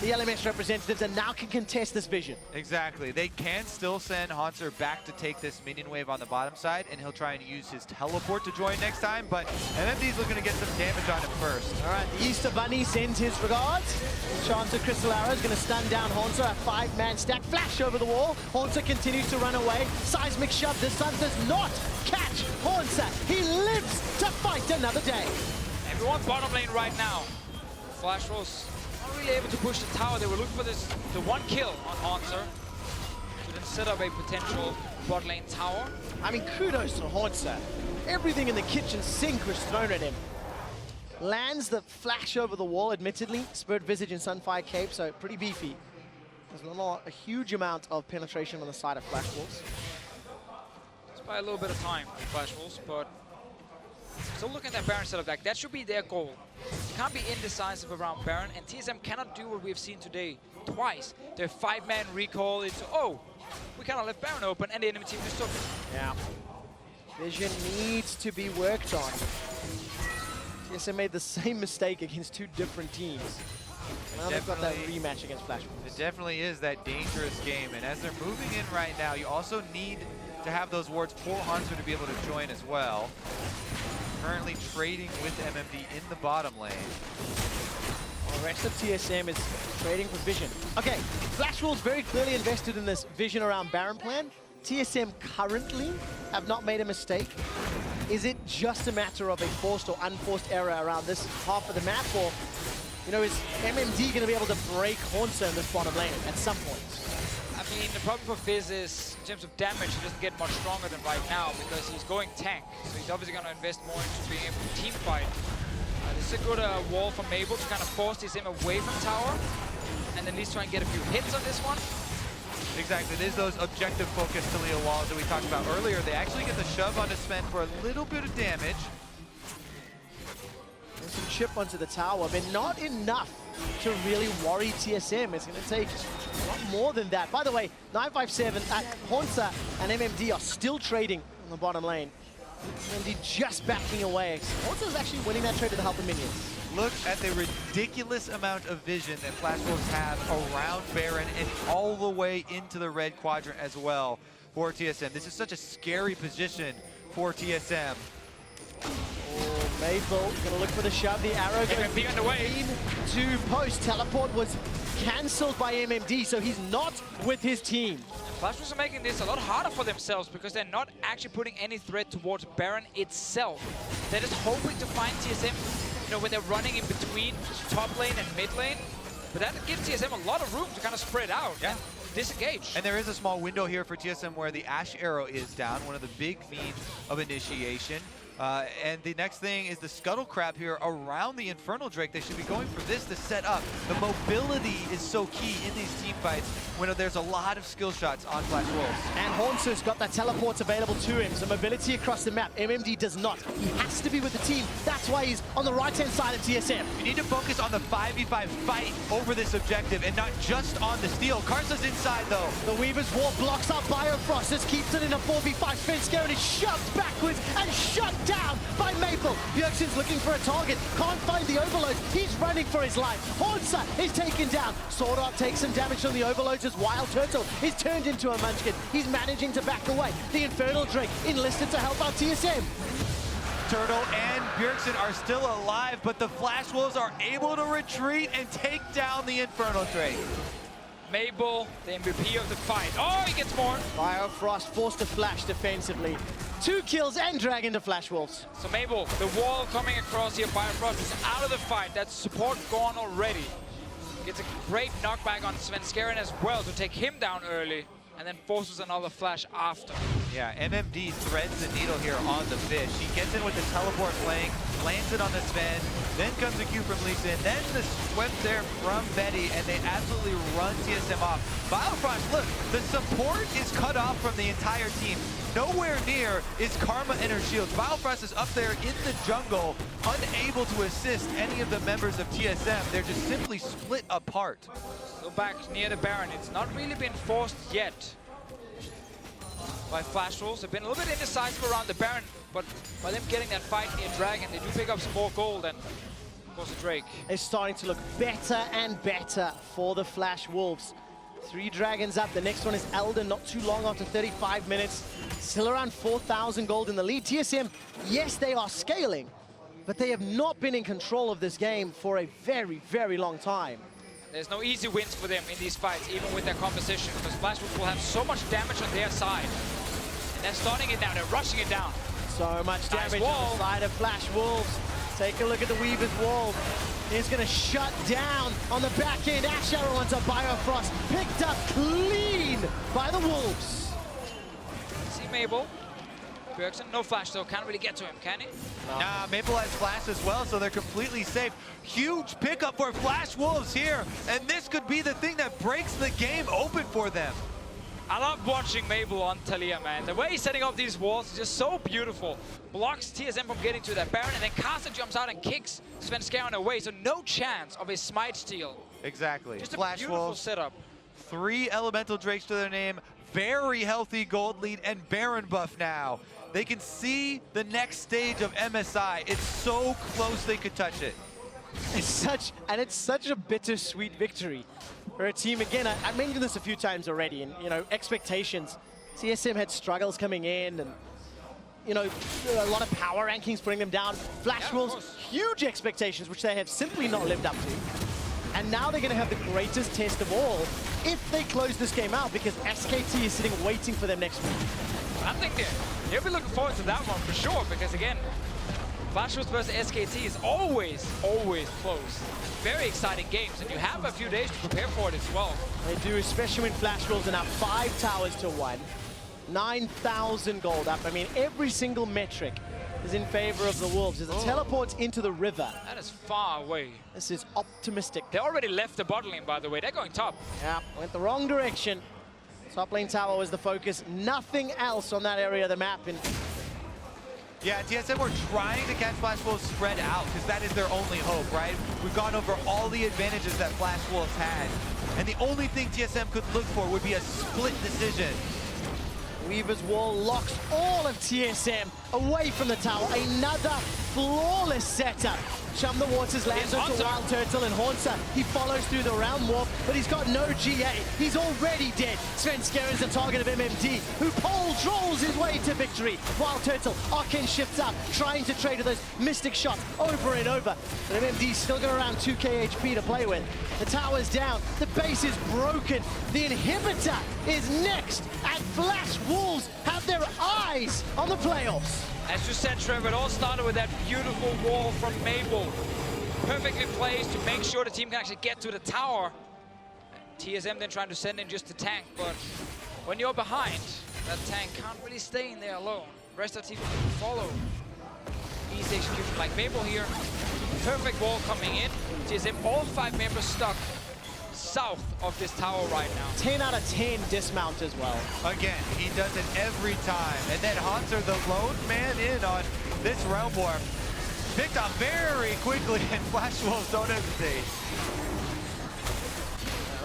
the LMS representatives and now can contest this vision. Exactly. They can still send Haunter back to take this minion wave on the bottom side, and he'll try and use his teleport to join next time, but MMD's looking to get some damage on him first. All right, the Easter Bunny sends his regards. Chance of Crystal Arrow is going to stun down Haunter. A 5-man stack. Flash over the wall. Haunter continues to run away. Seismic shove. The sun does not catch Haunter. He lives to fight another day. Everyone bottom lane right now. Flash Wolves not really able to push the tower. They were looking for the one kill on Haunter to then set up a potential bot lane tower. I mean, kudos to Haunter. Everything in the kitchen sink was thrown at him. Lands the flash over the wall, admittedly. Spirit Visage and Sunfire Cape, so pretty beefy. There's not a huge amount of penetration on the side of Flash Wolves. It's by a little bit of time for Flash Wolves, but still looking at that Baron setup deck. That should be their goal. You can't be indecisive around Baron, and TSM cannot do what we've seen today twice. Their 5-man recall into, oh, we cannot left Baron open, and the enemy team just took it. Yeah. Vision needs to be worked on. TSM made the same mistake against two different teams. Now they've got that rematch against Flash Wolves. It definitely is that dangerous game, and as they're moving in right now, you also need to have those wards for Haunter to be able to join as well. Currently trading with MMD in the bottom lane. The rest of TSM is trading for Vision. Okay, Flash Wolves very clearly invested in this Vision around Baron plan. TSM currently have not made a mistake. Is it just a matter of a forced or unforced error around this half of the map, or, you know, is MMD going to be able to break Haunter in this bottom lane at some point? I mean, the problem for Fizz is, in terms of damage, he doesn't get much stronger than right now because he's going tank. So he's obviously going to invest more into being able to team fight. This is a good wall for Mabel to kind of force TSM away from tower, and then at least try and get a few hits on this one. Exactly, there's those objective focus Taliyah walls that we talked about earlier. They actually get the shove onto Sven for a little bit of damage. There's some chip onto the tower, but not enough to really worry TSM. It's going to take a lot more than that. By the way, 957 at Haunter and MMD are still trading on the bottom lane. MMD just backing away. Haunter's actually winning that trade to the help of minions. Look at the ridiculous amount of vision that Flash Wolves have around Baron and all the way into the red quadrant as well for TSM. This is such a scary position for TSM. Oh, Maple gonna look for the shove. The arrow goes underway to post. Teleport was cancelled by MMD, so he's not with his team. Flash Wolves are making this a lot harder for themselves because they're not actually putting any threat towards Baron itself. They're just hoping to find TSM, you know, when they're running in between top lane and mid lane. But that gives TSM a lot of room to kind of spread out and disengage. And there is a small window here for TSM where the Ash Arrow is down, one of the big needs of initiation. And the next thing is the Scuttle Crab here around the Infernal Drake. They should be going for this to set up. The mobility is so key in these team fights when there's a lot of skill shots on Flash Wolves. And Haunter's got that teleports available to him, so mobility across the map. MMD does not. He has to be with the team. That's why he's on the right-hand side of TSM. You need to focus on the 5v5 fight over this objective and not just on the steal. Karsa's inside, though. The Weaver's Wall blocks up Biofrost. This keeps it in a 4v5. Svenskjern is shoved backwards and shut down by Maple. Bjergsen's looking for a target. Can't find the Overload. He's running for his life. Haunter is taken down. Sword Art takes some damage from the Overloads as Wild Turtle is turned into a Munchkin. He's managing to back away. The Infernal Drake enlisted to help out TSM. Turtle and Bjergsen are still alive, but the Flash Wolves are able to retreat and take down the Infernal Drake. Mabel, the MVP of the fight. Oh, he gets more. Biofrost forced to flash defensively. 2 kills and Dragon to Flash Wolves. So Mabel, the wall coming across here, Biofrost is out of the fight. That's support gone already. Gets a great knockback on Svenskjern as well to take him down early. and then forces another flash after. Yeah, MMD threads the needle here on the fish. He gets in with the teleport flank, lands it on the Sven, then comes the Q from Lee Sin, then the swept there from Betty, and they absolutely run TSM off. Biofrost, look, the support is cut off from the entire team. Nowhere near is Karma and her shields. Biofrost is up there in the jungle, unable to assist any of the members of TSM. They're just simply split apart. So back near the Baron, it's not really been forced yet by Flash Wolves. They've been a little bit indecisive around the Baron, but by them getting that fight near Dragon, they do pick up some more gold, and of course the Drake. It's starting to look better and better for the Flash Wolves. 3 dragons up, the next one is Elden, not too long after 35 minutes. Still around 4,000 gold in the lead. TSM, yes, they are scaling, but they have not been in control of this game for a very, very long time. There's no easy wins for them in these fights, even with their composition, because Flash Wolves will have so much damage on their side. And they're starting it now, they're rushing it down. So much damage Nice on wall. the side of Flash Wolves. Take a look at the Weaver's wall. It's going to shut down on the back end. Ash Arrow onto Biofrost. Picked up clean by the Wolves. See Mabel. Bjergsen, no flash though, can't really get to him, can he? Nah, Maple has flash as well, so they're completely safe. Huge pickup for Flash Wolves here, and this could be the thing that breaks the game open for them. I love watching Mabel on Talia, man. The way he's setting up these walls is just so beautiful. Blocks TSM from getting to that Baron, and then Caster jumps out and kicks Svenskeren away, so no chance of his smite steal. Exactly. Just a Flash beautiful Wolves, setup. 3 Elemental Drakes to their name, very healthy gold lead, and Baron buff now. They can see the next stage of MSI. It's so close they could touch it. It's such a bittersweet victory for a team. Again, I mentioned this a few times already, and you know, expectations. TSM had struggles coming in, and you know, a lot of power rankings putting them down. Flash Wolves, huge expectations, which they have simply not lived up to. And now they're going to have the greatest test of all if they close this game out, because SKT is sitting waiting for them next week. I think they'll be looking forward to that one for sure, because again, Flash Wolves versus SKT is always close. Very exciting games, and you have a few days to prepare for it as well. They do, especially when Flash Wolves are now 5 towers to 1. 9,000 gold up. I mean, every single metric is in favor of the Wolves. As it teleports into the river. That is far away. This is optimistic. They already left the bot lane, by the way. They're going top. Yeah, went the wrong direction. Top lane tower was the focus. Nothing else on that area of the map. And Yeah, TSM were trying to catch Flash Wolves spread out, because that is their only hope, right? We've gone over all the advantages that Flash Wolves had, and the only thing TSM could look for would be a split decision. Weaver's wall locks all of TSM away from the tower. Another flawless setup. Chum the Waters lands onto Wild Turtle and Haunter. He follows through the round warp, but he's got no GA. He's already dead. Svenskeren's the target of MMD, who pole trolls his way to victory. Wild Turtle, Arcane shifts up, trying to trade with those Mystic shots over and over. But MMD's still got around 2k HP to play with. The tower's down, the base is broken. The inhibitor is next, and Flash Wolves have their eyes on the playoffs. As you said, Trevor, it all started with that beautiful wall from Mabel. Perfectly placed to make sure the team can actually get to the tower. TSM then trying to send in just the tank, but when you're behind, that tank can't really stay in there alone. The rest of the team can follow. Easy execution like Mabel here. Perfect wall coming in. TSM, all 5 members stuck south of this tower right now. 10 out of 10 dismount as well. Again, he does it every time. And then Haunter, the lone man in on this round warp, picked up very quickly, and Flash Wolves don't hesitate.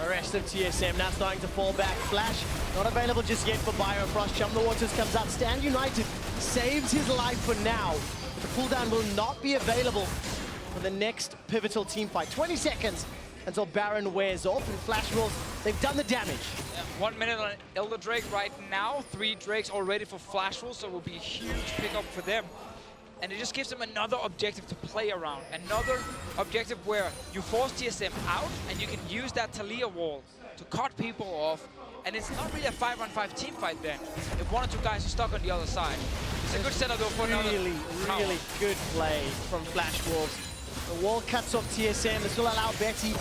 The rest of TSM now starting to fall back. Flash not available just yet for Biofrost. Chum the Waters comes up. Stand United saves his life for now. But the cooldown will not be available for the next pivotal team fight. 20 seconds until Baron wears off, and Flash Wolves, they've done the damage. Yeah, 1 minute on Elder Drake right now. 3 Drakes already for Flash Wolves, so it will be a huge pickup for them. And it just gives them another objective to play around. Another objective where you force TSM out, and you can use that Talia wall to cut people off. And it's not really a 5-on-5 team fight then, if 1 or 2 guys are stuck on the other side. It's a good setup though for another tower. Really good play from Flash Wolves. The wall cuts off TSM. This will allow Betty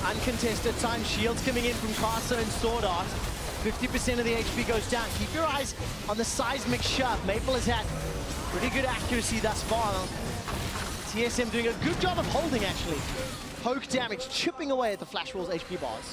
uncontested time. Shields coming in from Casa and Sword Art. 50% of the HP goes down. Keep your eyes on the seismic shove. Maple has had pretty good accuracy thus far. TSM doing a good job of holding, actually. Poke damage, chipping away at the Flash Wolves HP bars.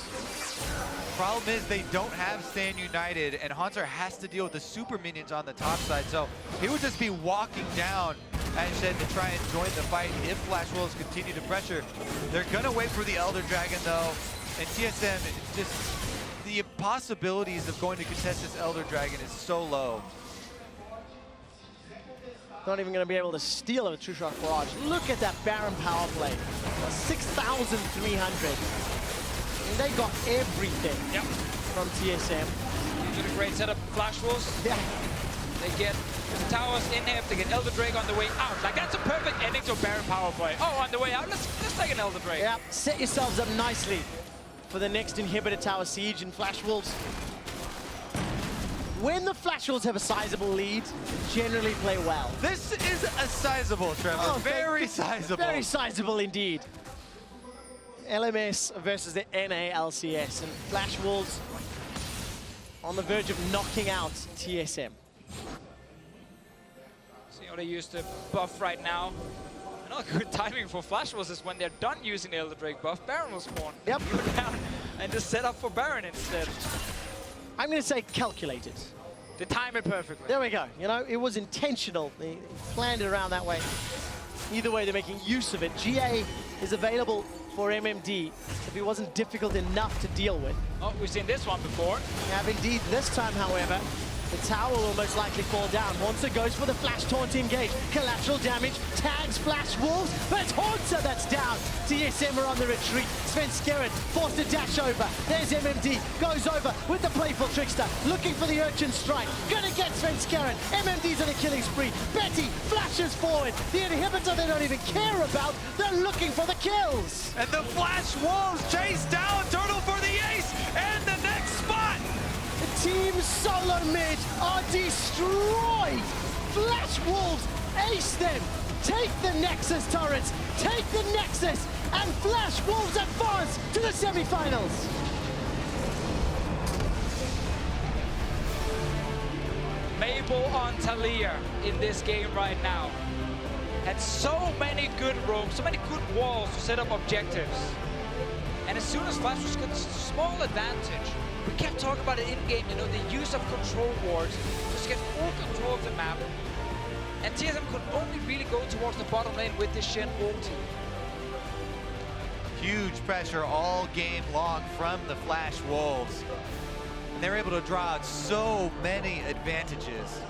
Problem is they don't have Stand United, and Haunter has to deal with the super minions on the top side, so he would just be walking down, as you said, to try and join the fight if Flash Wolves continue to pressure. They're gonna wait for the Elder Dragon though, and TSM, just the possibilities of going to contest this Elder Dragon is so low. Not even going to be able to steal a True Shot Barrage. Look at that Baron power play. 6,300. And they got everything from TSM. You did a great setup, Flash Wolves. Yeah. They get the towers in here, they get Elder Drake on the way out. Like, that's a perfect ending to a Baron power play. Oh, on the way out, let's take an Elder Drake. Yeah, set yourselves up nicely for the next inhibitor tower siege, and Flash Wolves, when the Flash Wolves have a sizable lead, generally play well. This is a sizable, Trevor. Oh, very sizable. Very sizable indeed. LMS versus the NALCS, and Flash Wolves on the verge of knocking out TSM. See how they use the buff right now. Another good timing for Flash Wolves is when they're done using the Elder Drake buff, Baron will spawn. Yep. Go down and just set up for Baron instead. I'm going to say calculated. They time it perfectly. There we go. You know, it was intentional. They planned it around that way. Either way, they're making use of it. GA is available for MMD if it wasn't difficult enough to deal with. Oh, we've seen this one before. We have indeed. This time, however, the tower will most likely fall down. Haunter goes for the Flash Taunt to engage. Collateral damage, tags Flash Wolves, but it's Haunter that's down. TSM are on the retreat. Svenskeren forced to dash over. There's MMD, goes over with the playful Trickster, looking for the Urchin Strike. Gonna get Svenskeren. MMD's on a killing spree. Betty flashes forward. The inhibitor they don't even care about. They're looking for the kills. And the Flash Wolves chase down Turtle for the ace and the next spot. Team Solo Mid are destroyed! Flash Wolves ace them! Take the Nexus turrets, take the Nexus, and Flash Wolves advance to the semifinals! Mabel on Talia in this game right now. Had so many good roams, so many good walls to set up objectives. And as soon as Flash Wolves got a small advantage, we kept talking about it in-game, you know, the use of control wards to get full control of the map. And TSM could only really go towards the bottom lane with this Shen ulti. Huge pressure all game long from the Flash Wolves. And they're able to draw out so many advantages.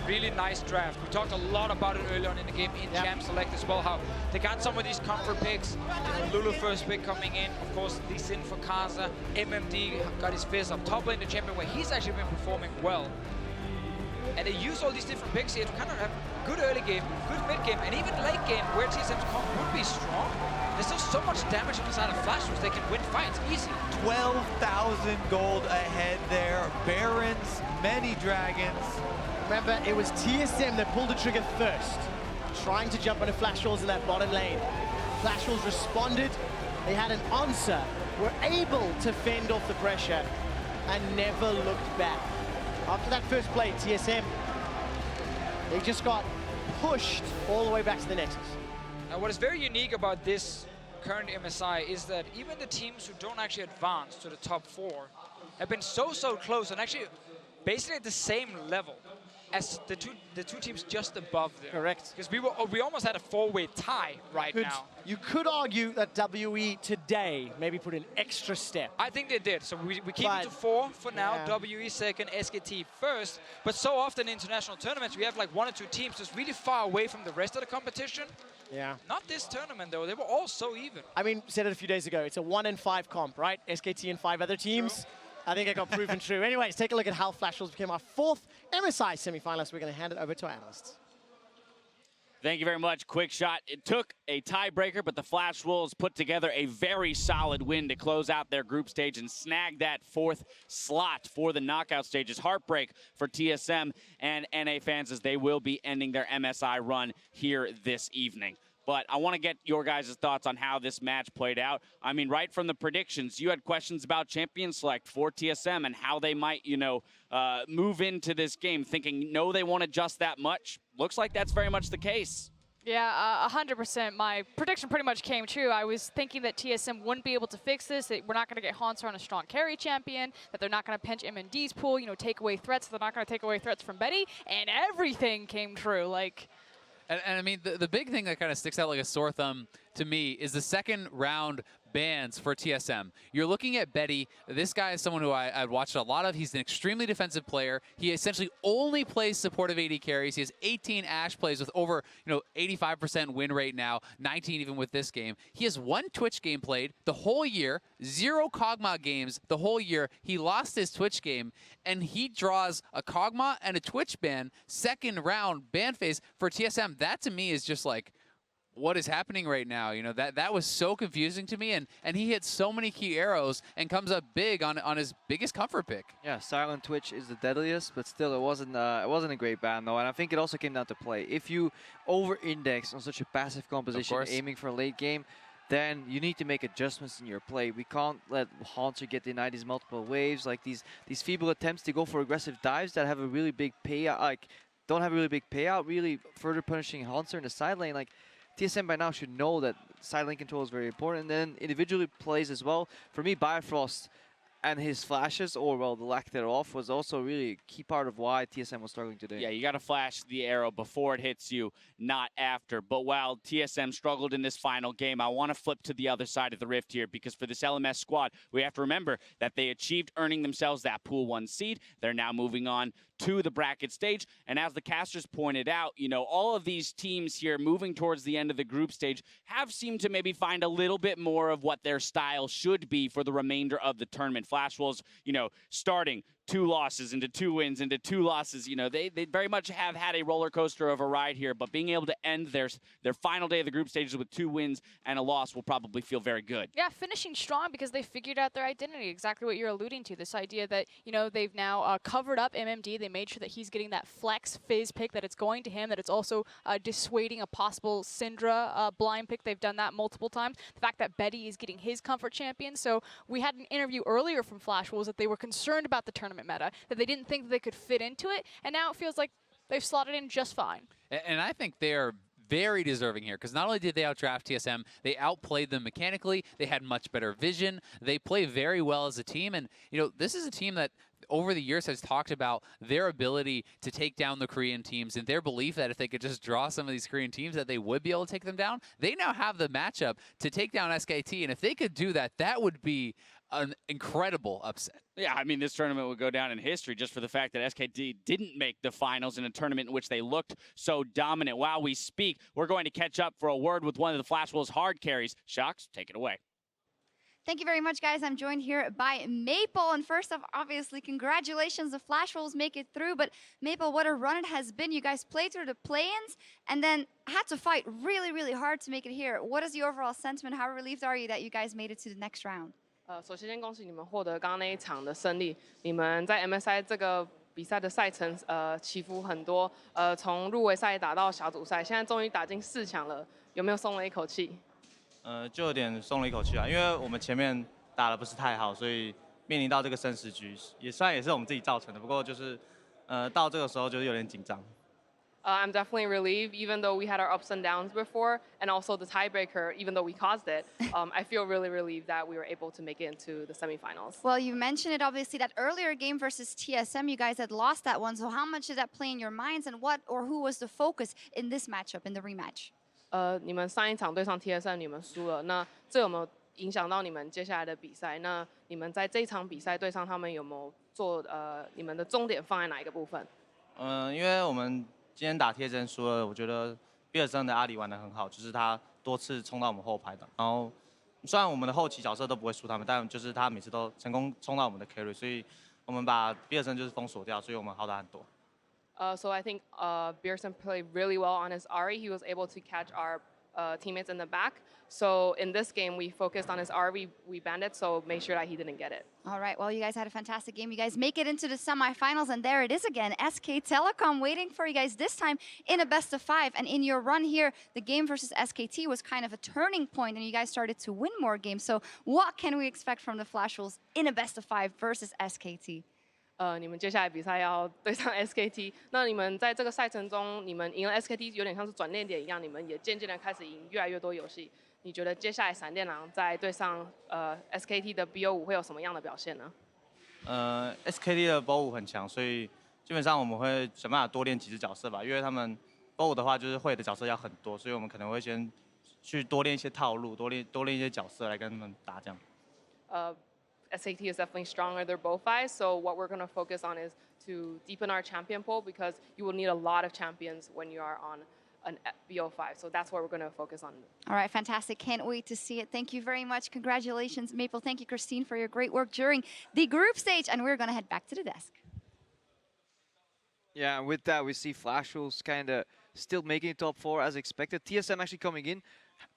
Really nice draft. We talked a lot about it early on in the game in Jam Select as well, how they got some of these comfort picks. Lulu first pick coming in, of course, Lee Sin for Kaza. MMD got his fizz up top lane, the champion, where he's actually been performing well. And they use all these different picks here to kind of have good early game, good mid game, and even late game where TSM's comp would be strong. There's still so much damage inside of Flash Wolves, they can win fights easy. 12,000 gold ahead there. Barons, many dragons. Remember, it was TSM that pulled the trigger first, trying to jump onto Flash Wolves in that bottom lane. Flash Wolves responded, they had an answer, were able to fend off the pressure, and never looked back. After that first play, TSM, they just got pushed all the way back to the Nexus. Now, what is very unique about this current MSI is that even the teams who don't actually advance to the top 4 have been so close and actually basically at the same level as the two teams just above them. Correct. Because we almost had a 4-way tie right now. You could argue that WE today maybe put an extra step. I think they did. So we keep it to 4 for now. Yeah. WE second, SKT first. But so often in international tournaments, we have like 1 or 2 teams just really far away from the rest of the competition. Yeah. Not this tournament though. They were all so even. I mean, said it a few days ago. It's a 1 and 5 comp, right? SKT and 5 other teams. True. I think it got proven true. Anyways, take a look at how Flash Wolves became our 4th MSI semifinalist. We're going to hand it over to our analysts. Thank you very much. Quick shot. It took a tiebreaker, but the Flash Wolves put together a very solid win to close out their group stage and snag that 4th slot for the knockout stages. Heartbreak for TSM and NA fans as they will be ending their MSI run here this evening. But I want to get your guys' thoughts on how this match played out. I mean, right from the predictions, you had questions about champion select for TSM and how they might, move into this game, thinking, no, they won't adjust that much. Looks like that's very much the case. Yeah, 100%. My prediction pretty much came true. I was thinking that TSM wouldn't be able to fix this, that we're not going to get Haunter on a strong carry champion, that they're not going to pinch MND's pool, take away threats, they're not going to take away threats from Betty, and everything came true. And I mean, the big thing that kind of sticks out like a sore thumb to me is the second round bans for TSM. You're looking at Betty. This guy is someone who I've watched a lot of. He's an extremely defensive player. He essentially only plays supportive AD carries. He has 18 Ashe plays with over 85% win rate now, 19 even with this game. He has 1 Twitch game played the whole year, 0 Kog'Maw games the whole year. He lost his Twitch game, and he draws a Kog'Maw and a Twitch ban, second round ban phase for TSM. That to me is just like, what is happening right now? That was so confusing to me, and he hits so many key arrows and comes up big on his biggest comfort pick. Yeah, silent Twitch is the deadliest, but still it wasn't a great ban though, and I think it also came down to play. If you over-index on such a passive composition, aiming for a late game, then you need to make adjustments in your play. We can't let Haunter get denied these multiple waves, like these feeble attempts to go for aggressive dives that have a really big payout, don't have a really big payout, really further punishing Haunter in the side lane. TSM by now should know that side lane control is very important, and then individually plays as well. For me, Bifrost and his flashes, or well, the lack thereof, was also really a key part of why TSM was struggling today. Yeah, you got to flash the arrow before it hits you, not after. But while TSM struggled in this final game, I want to flip to the other side of the rift here, because for this LMS squad, we have to remember that they achieved earning themselves that Pool 1 seed. They're now moving on to the bracket stage. And as the casters pointed out, all of these teams here moving towards the end of the group stage have seemed to maybe find a little bit more of what their style should be for the remainder of the tournament. Flash Wolves, starting 2 losses into 2 wins into 2 losses. They very much have had a roller coaster of a ride here, but being able to end their final day of the group stages with 2 wins and a loss will probably feel very good. Yeah, finishing strong because they figured out their identity, exactly what you're alluding to. This idea that, they've now covered up MMD. They made sure that he's getting that flex phase pick, that it's going to him, that it's also dissuading a possible Syndra blind pick. They've done that multiple times. The fact that Betty is getting his comfort champion. So we had an interview earlier from Flash Wolves that they were concerned about the tournament meta, that they didn't think that they could fit into it, and now it feels like they've slotted in just fine. And I think they are very deserving here, because not only did they outdraft TSM, they outplayed them mechanically, they had much better vision, they play very well as a team, and this is a team that over the years has talked about their ability to take down the Korean teams, and their belief that if they could just draw some of these Korean teams that they would be able to take them down. They now have the matchup to take down SKT, and if they could do that, that would be an incredible upset. Yeah, I mean, this tournament would go down in history just for the fact that SKT didn't make the finals in a tournament in which they looked so dominant. While we speak, we're going to catch up for a word with one of the Flash Wolves' hard carries. Shocks, take it away. Thank you very much, guys. I'm joined here by Maple. And first off, obviously, congratulations. The Flash Wolves make it through. But Maple, what a run it has been. You guys played through the play-ins and then had to fight really, really hard to make it here. What is the overall sentiment? How relieved are you that you guys made it to the next round? 首先恭喜你们获得刚刚那一场的胜利。你们在 MSI 这个比赛的赛程起伏很多，从入围赛打到小组赛，现在终于打进4强了，有没有松了一口气？就有点松了一口气啊，因为我们前面打得不是太好，所以面临到这个生死局，虽然也是我们自己造成的，不过就是到这个时候就是有点紧张。I'm definitely relieved, even though we had our ups and downs before, and also the tiebreaker, even though we caused it. I feel really relieved that we were able to make it into the semifinals. Well, you mentioned it, obviously, that earlier game versus TSM, you guys had lost that one. So how much did that play in your minds, and what or who was the focus in this matchup, in the rematch? 你们上一场对上 TSM 你们输了，那这有没有影响到你们接下来的比赛？那你们在这一场比赛对上他们有没有做你们的重点放在哪一个部分？因为我们今天打TSM输了，我觉得比尔森的阿里玩得很好，就是他多次冲到我们后排的。然后虽然我们的后期角色都不会输他们，但就是他每次都成功冲到我们的 carry， 所以我们把比尔森就是封锁掉，所以我们好打很多。So I think Beerson played really well on his Ahri. He was able to catch our teammates in the back. So in this game, we focused on his R, we banned it, so make sure that he didn't get it. All right, well, you guys had a fantastic game. You guys make it into the semifinals, and there it is again. SK Telecom waiting for you guys, this time in a best of 5. And in your run here, the game versus SKT was kind of a turning point, and you guys started to win more games. So what can we expect from the Flash Wolves in a best of 5 versus SKT? 你们接下来比赛要对上 SKT， 那你们在这个赛程中，你们赢了 SKT， 有点像是转捩点一样，你们也渐渐的开始赢越来越多游戏。你觉得接下来闪电狼在对上SKT 的 BO5 会有什么样的表现呢？SKT 的 BO5 很强，所以基本上我们会想办法多练几只角色吧，因为他们 BO5 的话就是会的角色要很多，所以我们可能会先去多练一些套路，多练一些角色来跟他们打这样。SKT is definitely stronger. They're both guys, so what we're going to focus on is to deepen our champion pool because you will need a lot of champions when you are on an BO5. So that's what we're going to focus on. All right, fantastic. Can't wait to see it. Thank you very much. Congratulations, Maple. Thank you, Christine, for your great work during the group stage. And we're going to head back to the desk. Yeah, and with that, we see Flash Wolves kind of still making top 4 as expected. TSM actually coming in.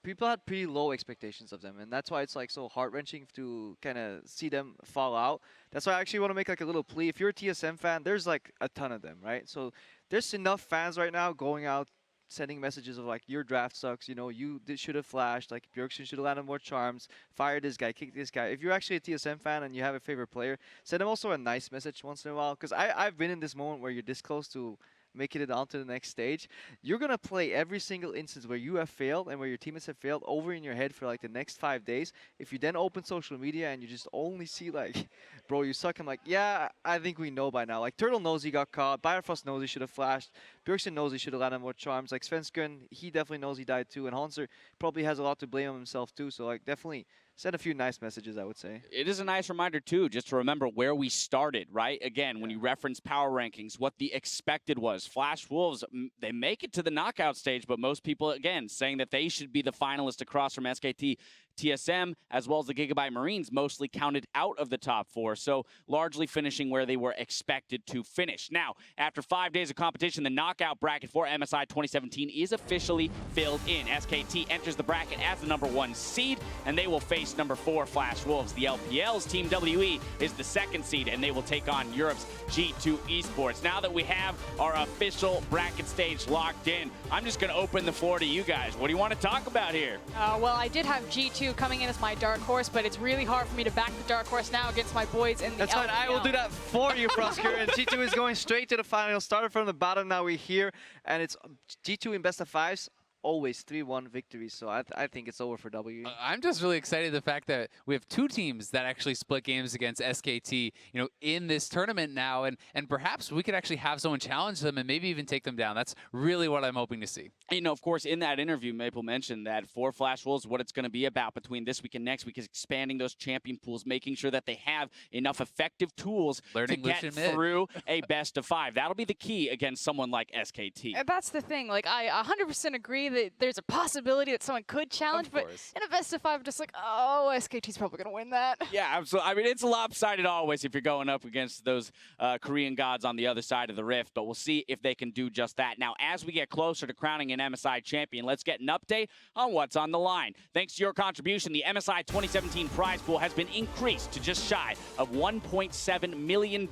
People had pretty low expectations of them, and that's why it's like so heart-wrenching to kind of see them fall out. That's why I actually want to make like a little plea. If you're a TSM fan, there's like a ton of them, right? So there's enough fans right now going out sending messages of like, your draft sucks, you know, you should have flashed, like Bjorkson should have landed more charms, fire this guy, kick this guy. If you're actually a TSM fan and you have a favorite player, send them also a nice message once in a while, because I've been in this moment where you're this close to making it on to the next stage. You're going to play every single instance where you have failed and where your teammates have failed over in your head for like the next 5 days. If you then open social media and you just only see like, bro, you suck, I'm like, yeah, I think we know by now. Like, Turtle knows he got caught. Bifrost knows he should have flashed. Bjorkson knows he should have landed more charms. Like, Svensson, he definitely knows he died too. And Hanser probably has a lot to blame on himself too. So, like, definitely send a few nice messages, I would say. It is a nice reminder, too, just to remember where we started, right? Again, when you reference power rankings, what the expected was. Flash Wolves, they make it to the knockout stage, but most people, again, saying that they should be the finalist across from SKT. TSM, as well as the Gigabyte Marines, mostly counted out of the top 4, so largely finishing where they were expected to finish. Now, after 5 days of competition, the knockout bracket for MSI 2017 is officially filled in. SKT enters the bracket as the #1 seed, and they will face #4 Flash Wolves. The LPL's Team WE is the 2nd seed, and they will take on Europe's G2 Esports. Now that we have our official bracket stage locked in, I'm just going to open the floor to you guys. What do you want to talk about here? Well, I did have G2 coming in as my dark horse, but it's really hard for me to back the dark horse now against my boys in the That's fine. I will do that for you, Prosker. And G2 is going straight to the final. Started from the bottom, now we're here. And it's G2 in best of 5s. Always 3-1 victories, so I think it's over for W. I'm just really excited the fact that we have 2 teams that actually split games against SKT, you know, in this tournament now, and perhaps we could actually have someone challenge them and maybe even take them down. That's really what I'm hoping to see. You know, of course, in that interview, Maple mentioned that for Flash Wolves, what it's going to be about between this week and next week is expanding those champion pools, making sure that they have enough effective tools to get through a best of 5. That'll be the key against someone like SKT. And that's the thing. Like, I 100% agree that there's a possibility that someone could challenge, but in a best of 5, I'm just like, oh, SKT's probably going to win that. Yeah, absolutely. I mean, it's lopsided always if you're going up against those Korean gods on the other side of the rift, but we'll see if they can do just that. Now, as we get closer to crowning an MSI champion, let's get an update on what's on the line. Thanks to your contribution, the MSI 2017 prize pool has been increased to just shy of $1.7 million,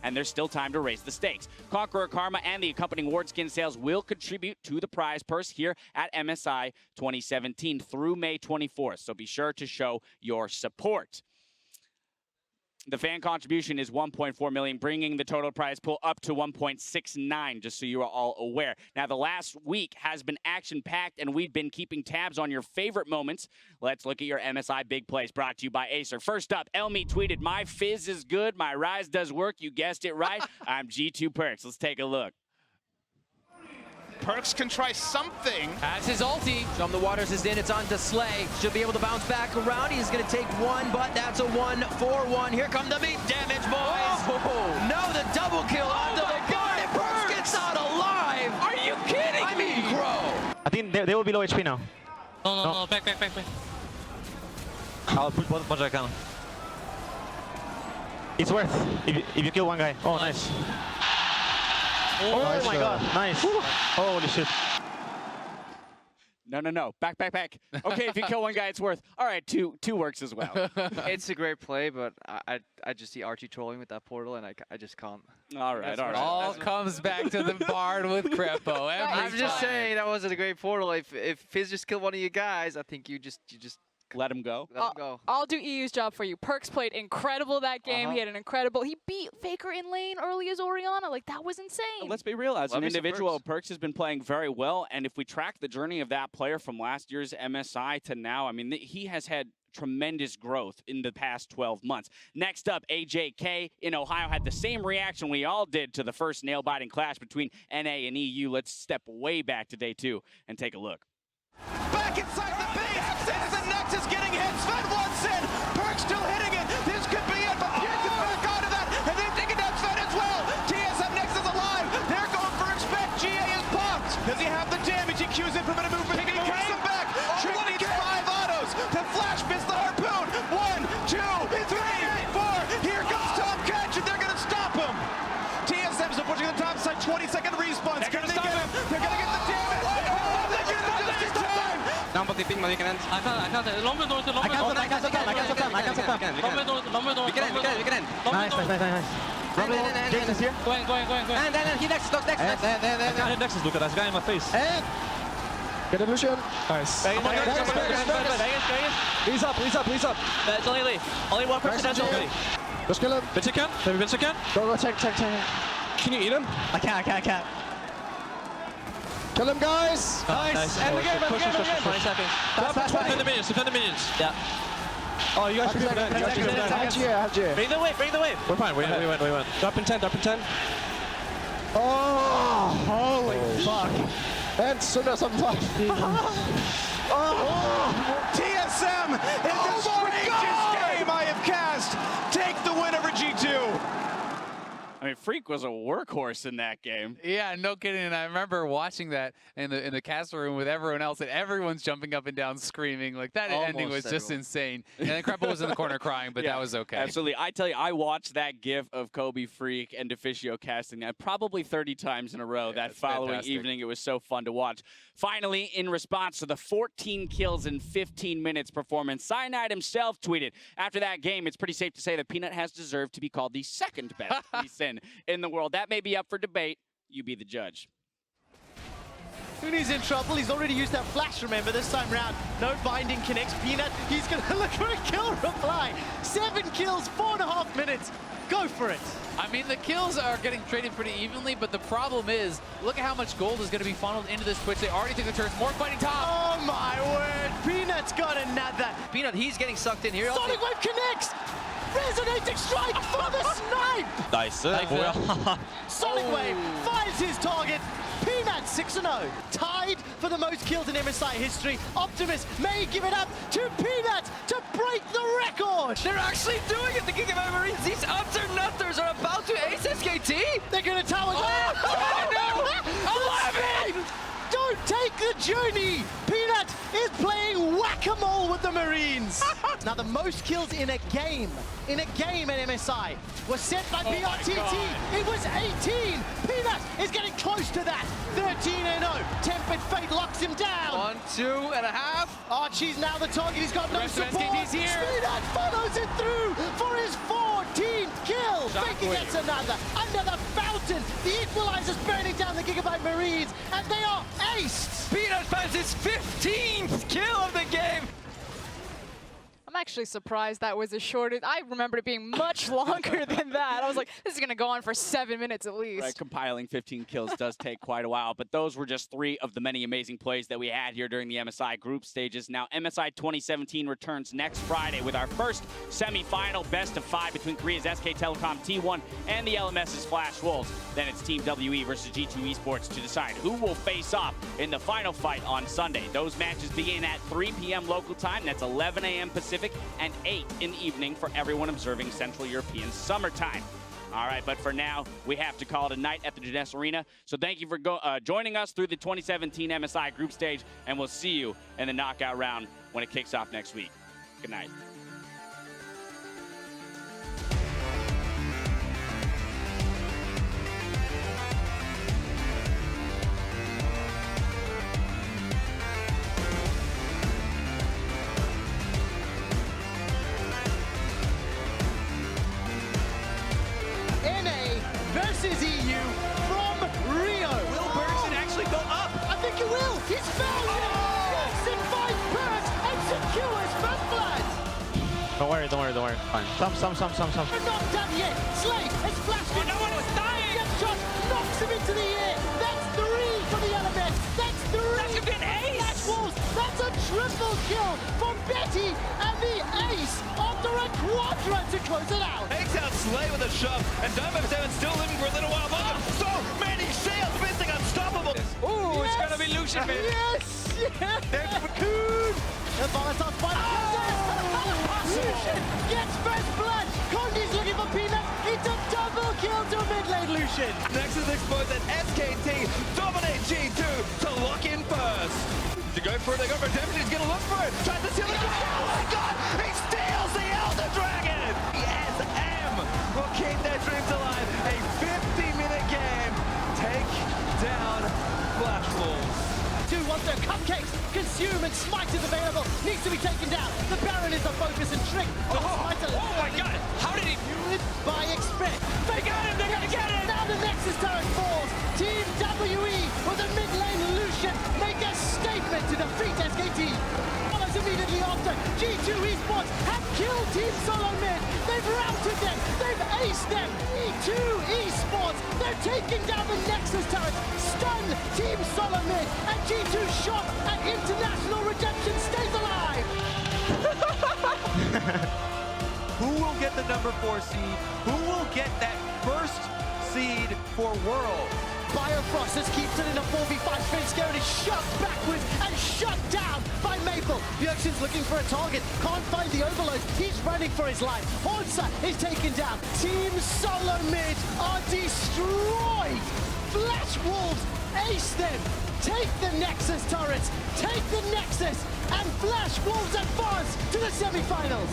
and there's still time to raise the stakes. Conqueror Karma and the accompanying ward skin sales will contribute to the prize purse here at MSI 2017 through May 24th, so be sure to show your support. The fan contribution is $1.4 million, bringing the total prize pool up to $1.69, just so you are all aware. Now, the last week has been action-packed, and we've been keeping tabs on your favorite moments. Let's look at your MSI big plays, brought to you by Acer. First up, Elmi tweeted, "My fizz is good, my rise does work." You guessed it right. I'm G2 Perks. Let's take a look. Perks can try something. Has his ulti. Show him the waters is in. It's on to Slay. Should be able to bounce back around. He's going to take one, but that's a 1-4-1. Here come the meat damage, boys. Oh. No, the double kill onto the guy. Perks gets out alive. Are you kidding I mean, bro. I think they will be low HP now. No, back. I'll put both much I can. It's worth if you kill one guy. Oh, nice. Oh nice, my god, nice. Holy shit. No. Back. Okay, if you kill one guy, it's worth. All right, two works as well. It's a great play, but I just see Archie trolling with that portal, and I just can't. All right. All comes back to the Bard with Crepo. I'm just saying that wasn't a great portal. If Fizz just killed one of you guys, I think you just let him go. I'll do EU's job for you. Perks played incredible that game. He had an incredible. He beat Faker in lane early as Orianna. Like, that was insane. Let's be real. As an individual, Perks has been playing very well. And if we track the journey of that player from last year's MSI to now, I mean, he has had tremendous growth in the past 12 months. Next up, AJK in Ohio had the same reaction we all did to the first nail-biting clash between NA and EU. Let's step way back to day 2 and take a look. Back inside the base! It's the Nexus getting hit! Sven wants in! Perk's still hitting it! This could be it, but Pierce is back onto that, and they're taking down Sven as well! TSM Nexus alive! They're going for expect! GA is popped! Does he have the damage? He cues in for a bit of movement, he cues them back! Trick needs 5 autos! The Flash missed the harpoon! 1, 2, 3, 4! Here comes Tom Catch, and they're gonna stop him! TSM's pushing the top side, 20-second respawns! Can they get him? They're gonna get the damage! Down på tipping, men vi kan end. I can't end. Long door. We can end. Nice. James is here. Go in. And then he Nexus. I can't hit Nexus, look at that guy in my face. And get a Lucian. Nice. He's up. It's only one person. Just kill him. Vince can. Go, check. Can you eat him? I can't. Kill him, guys! Nice! End the game! 20 seconds. Defend the minions. Yeah. Oh, you guys should be there. I have G. Bring the wave. We're fine. We went. Drop in 10. Oh, holy fuck. And Sunda some flash. TSM in the strangest game I have cast. Take the win over G2. I mean, Freak was a workhorse in that game. Yeah, no kidding. And I remember watching that in the castle room with everyone else, and everyone's jumping up and down screaming. Like, that ending was just insane. And then Crepo was in the corner crying, but that was okay. Absolutely. I tell you, I watched that GIF of Kobe, Freak, and Deficio casting that probably 30 times in a row that following evening. It was so fun to watch. Finally, in response to the 14 kills in 15 minutes performance, Cyanide himself tweeted, after that game, it's pretty safe to say that Peanut has deserved to be called the second best Lee in the world. That may be up for debate. You be the judge. Uni's in trouble. He's already used that flash, remember, this time round. No binding connects Peanut. He's going to look for a kill reply. 7 kills, 4.5 minutes. Go for it. I mean, the kills are getting traded pretty evenly, but the problem is, look at how much gold is going to be funneled into this Twitch. They already took the turns. More fighting top. Oh, my word. Peanut's got another. Peanut, he's getting sucked in here. Sonic Wave connects. Resonating strike for the snipe. Nice. Sonic Wave finds his target. Peanut 6-0. Tied for the most kills in MSI history. Optimus may give it up to Peanut to break the record. They're actually doing it. The Gigabyte Marines, these utter nutters are about to ace SKT. They're going to tower. Oh, 11! Don't take the journey. Peanut is playing whack-a-mole with the Marines. Now, the most kills in a game at MSI was set by BRTT. It was 18. Peanut is getting close to that. 13-0. Tempered Fate locks him down. 1, 2.5. Archie's now the target. He's got no support. here. Peanut follows it through for his 14th kill. Faker gets another. Under the fountain. The equalizer's burning down the Gigabyte Marines, and they are aced. Peanut finds his 15th kill of the game. I'm actually surprised that was as short as I remembered it being much longer than that. I was like, this is going to go on for 7 minutes at least. Right, compiling 15 kills does take quite a while, but those were just 3 of the many amazing plays that we had here during the MSI group stages. Now, MSI 2017 returns next Friday with our first semi-final best of 5 between Korea's SK Telecom T1 and the LMS's Flash Wolves. Then it's Team WE versus G2 Esports to decide who will face off in the final fight on Sunday. Those matches begin at 3 p.m. local time. That's 11 a.m. Pacific and 8 in the evening for everyone observing Central European summertime. All right, but for now, we have to call it a night at the Jeunesse Arena. So thank you for joining us through the 2017 MSI group stage, and we'll see you in the knockout round when it kicks off next week. Good night. He's found it! Jackson finds Perch and secures first blood! Don't worry. Fine. Some. We're not done yet. Slay has flashed it. no one is dying! Yep, shot knocks him into the air. That's 3 for the element. That's 3. That could be an ace! Flash Wolves. That's a triple kill from Betty and the ace after a quadra to close it out. Takes out Slay with a shove, and Diamond 7 still living for a little while longer. So many shields missing, unstoppable. Ooh, it's gonna be Lucian, baby. Yes! There's Raccoon! The Molotov by Lucian gets first blood! Condi's looking for Peanut! It's a double kill to mid lane Lucian! Nexus explodes and SKT dominate G2 to lock in first. To go for it, they go for Redemption, he's gonna look for it! Tries to steal it! Oh my god! He steals the Elder Dragon! Yes, M will keep their dreams alive. A 50-minute game. Take down Flash Wolves. 2 wants their cupcakes, consume, and Smite is available. Needs to be taken down. The Baron is the focus and trick. Oh my god! How did he do it by expect? They got him! They're gonna get him! Now the Nexus turret falls. Team WE with a mid lane Lucian make a statement to defeat SKT. Follows immediately after. G2 Esports have killed Team Solo Mid. They've routed them. They've aced them. E2 Esports, they're taking down the Nexus turret. Stun Team Solo Mid. And G2 shot at International Redemption stays alive. Who will get the number 4 seed? Who will get that first seed for World? Biofrost just keeps it in a 4v5. Spin and is shot backwards and shut down by Maple. Bjergsen's looking for a target. Can't find the overload. He's running for his life. Hornsa is taken down. Team Solo Mid are destroyed. Flash Wolves ace them. Take the Nexus turrets. Take the Nexus. And Flash Wolves advance to the semifinals.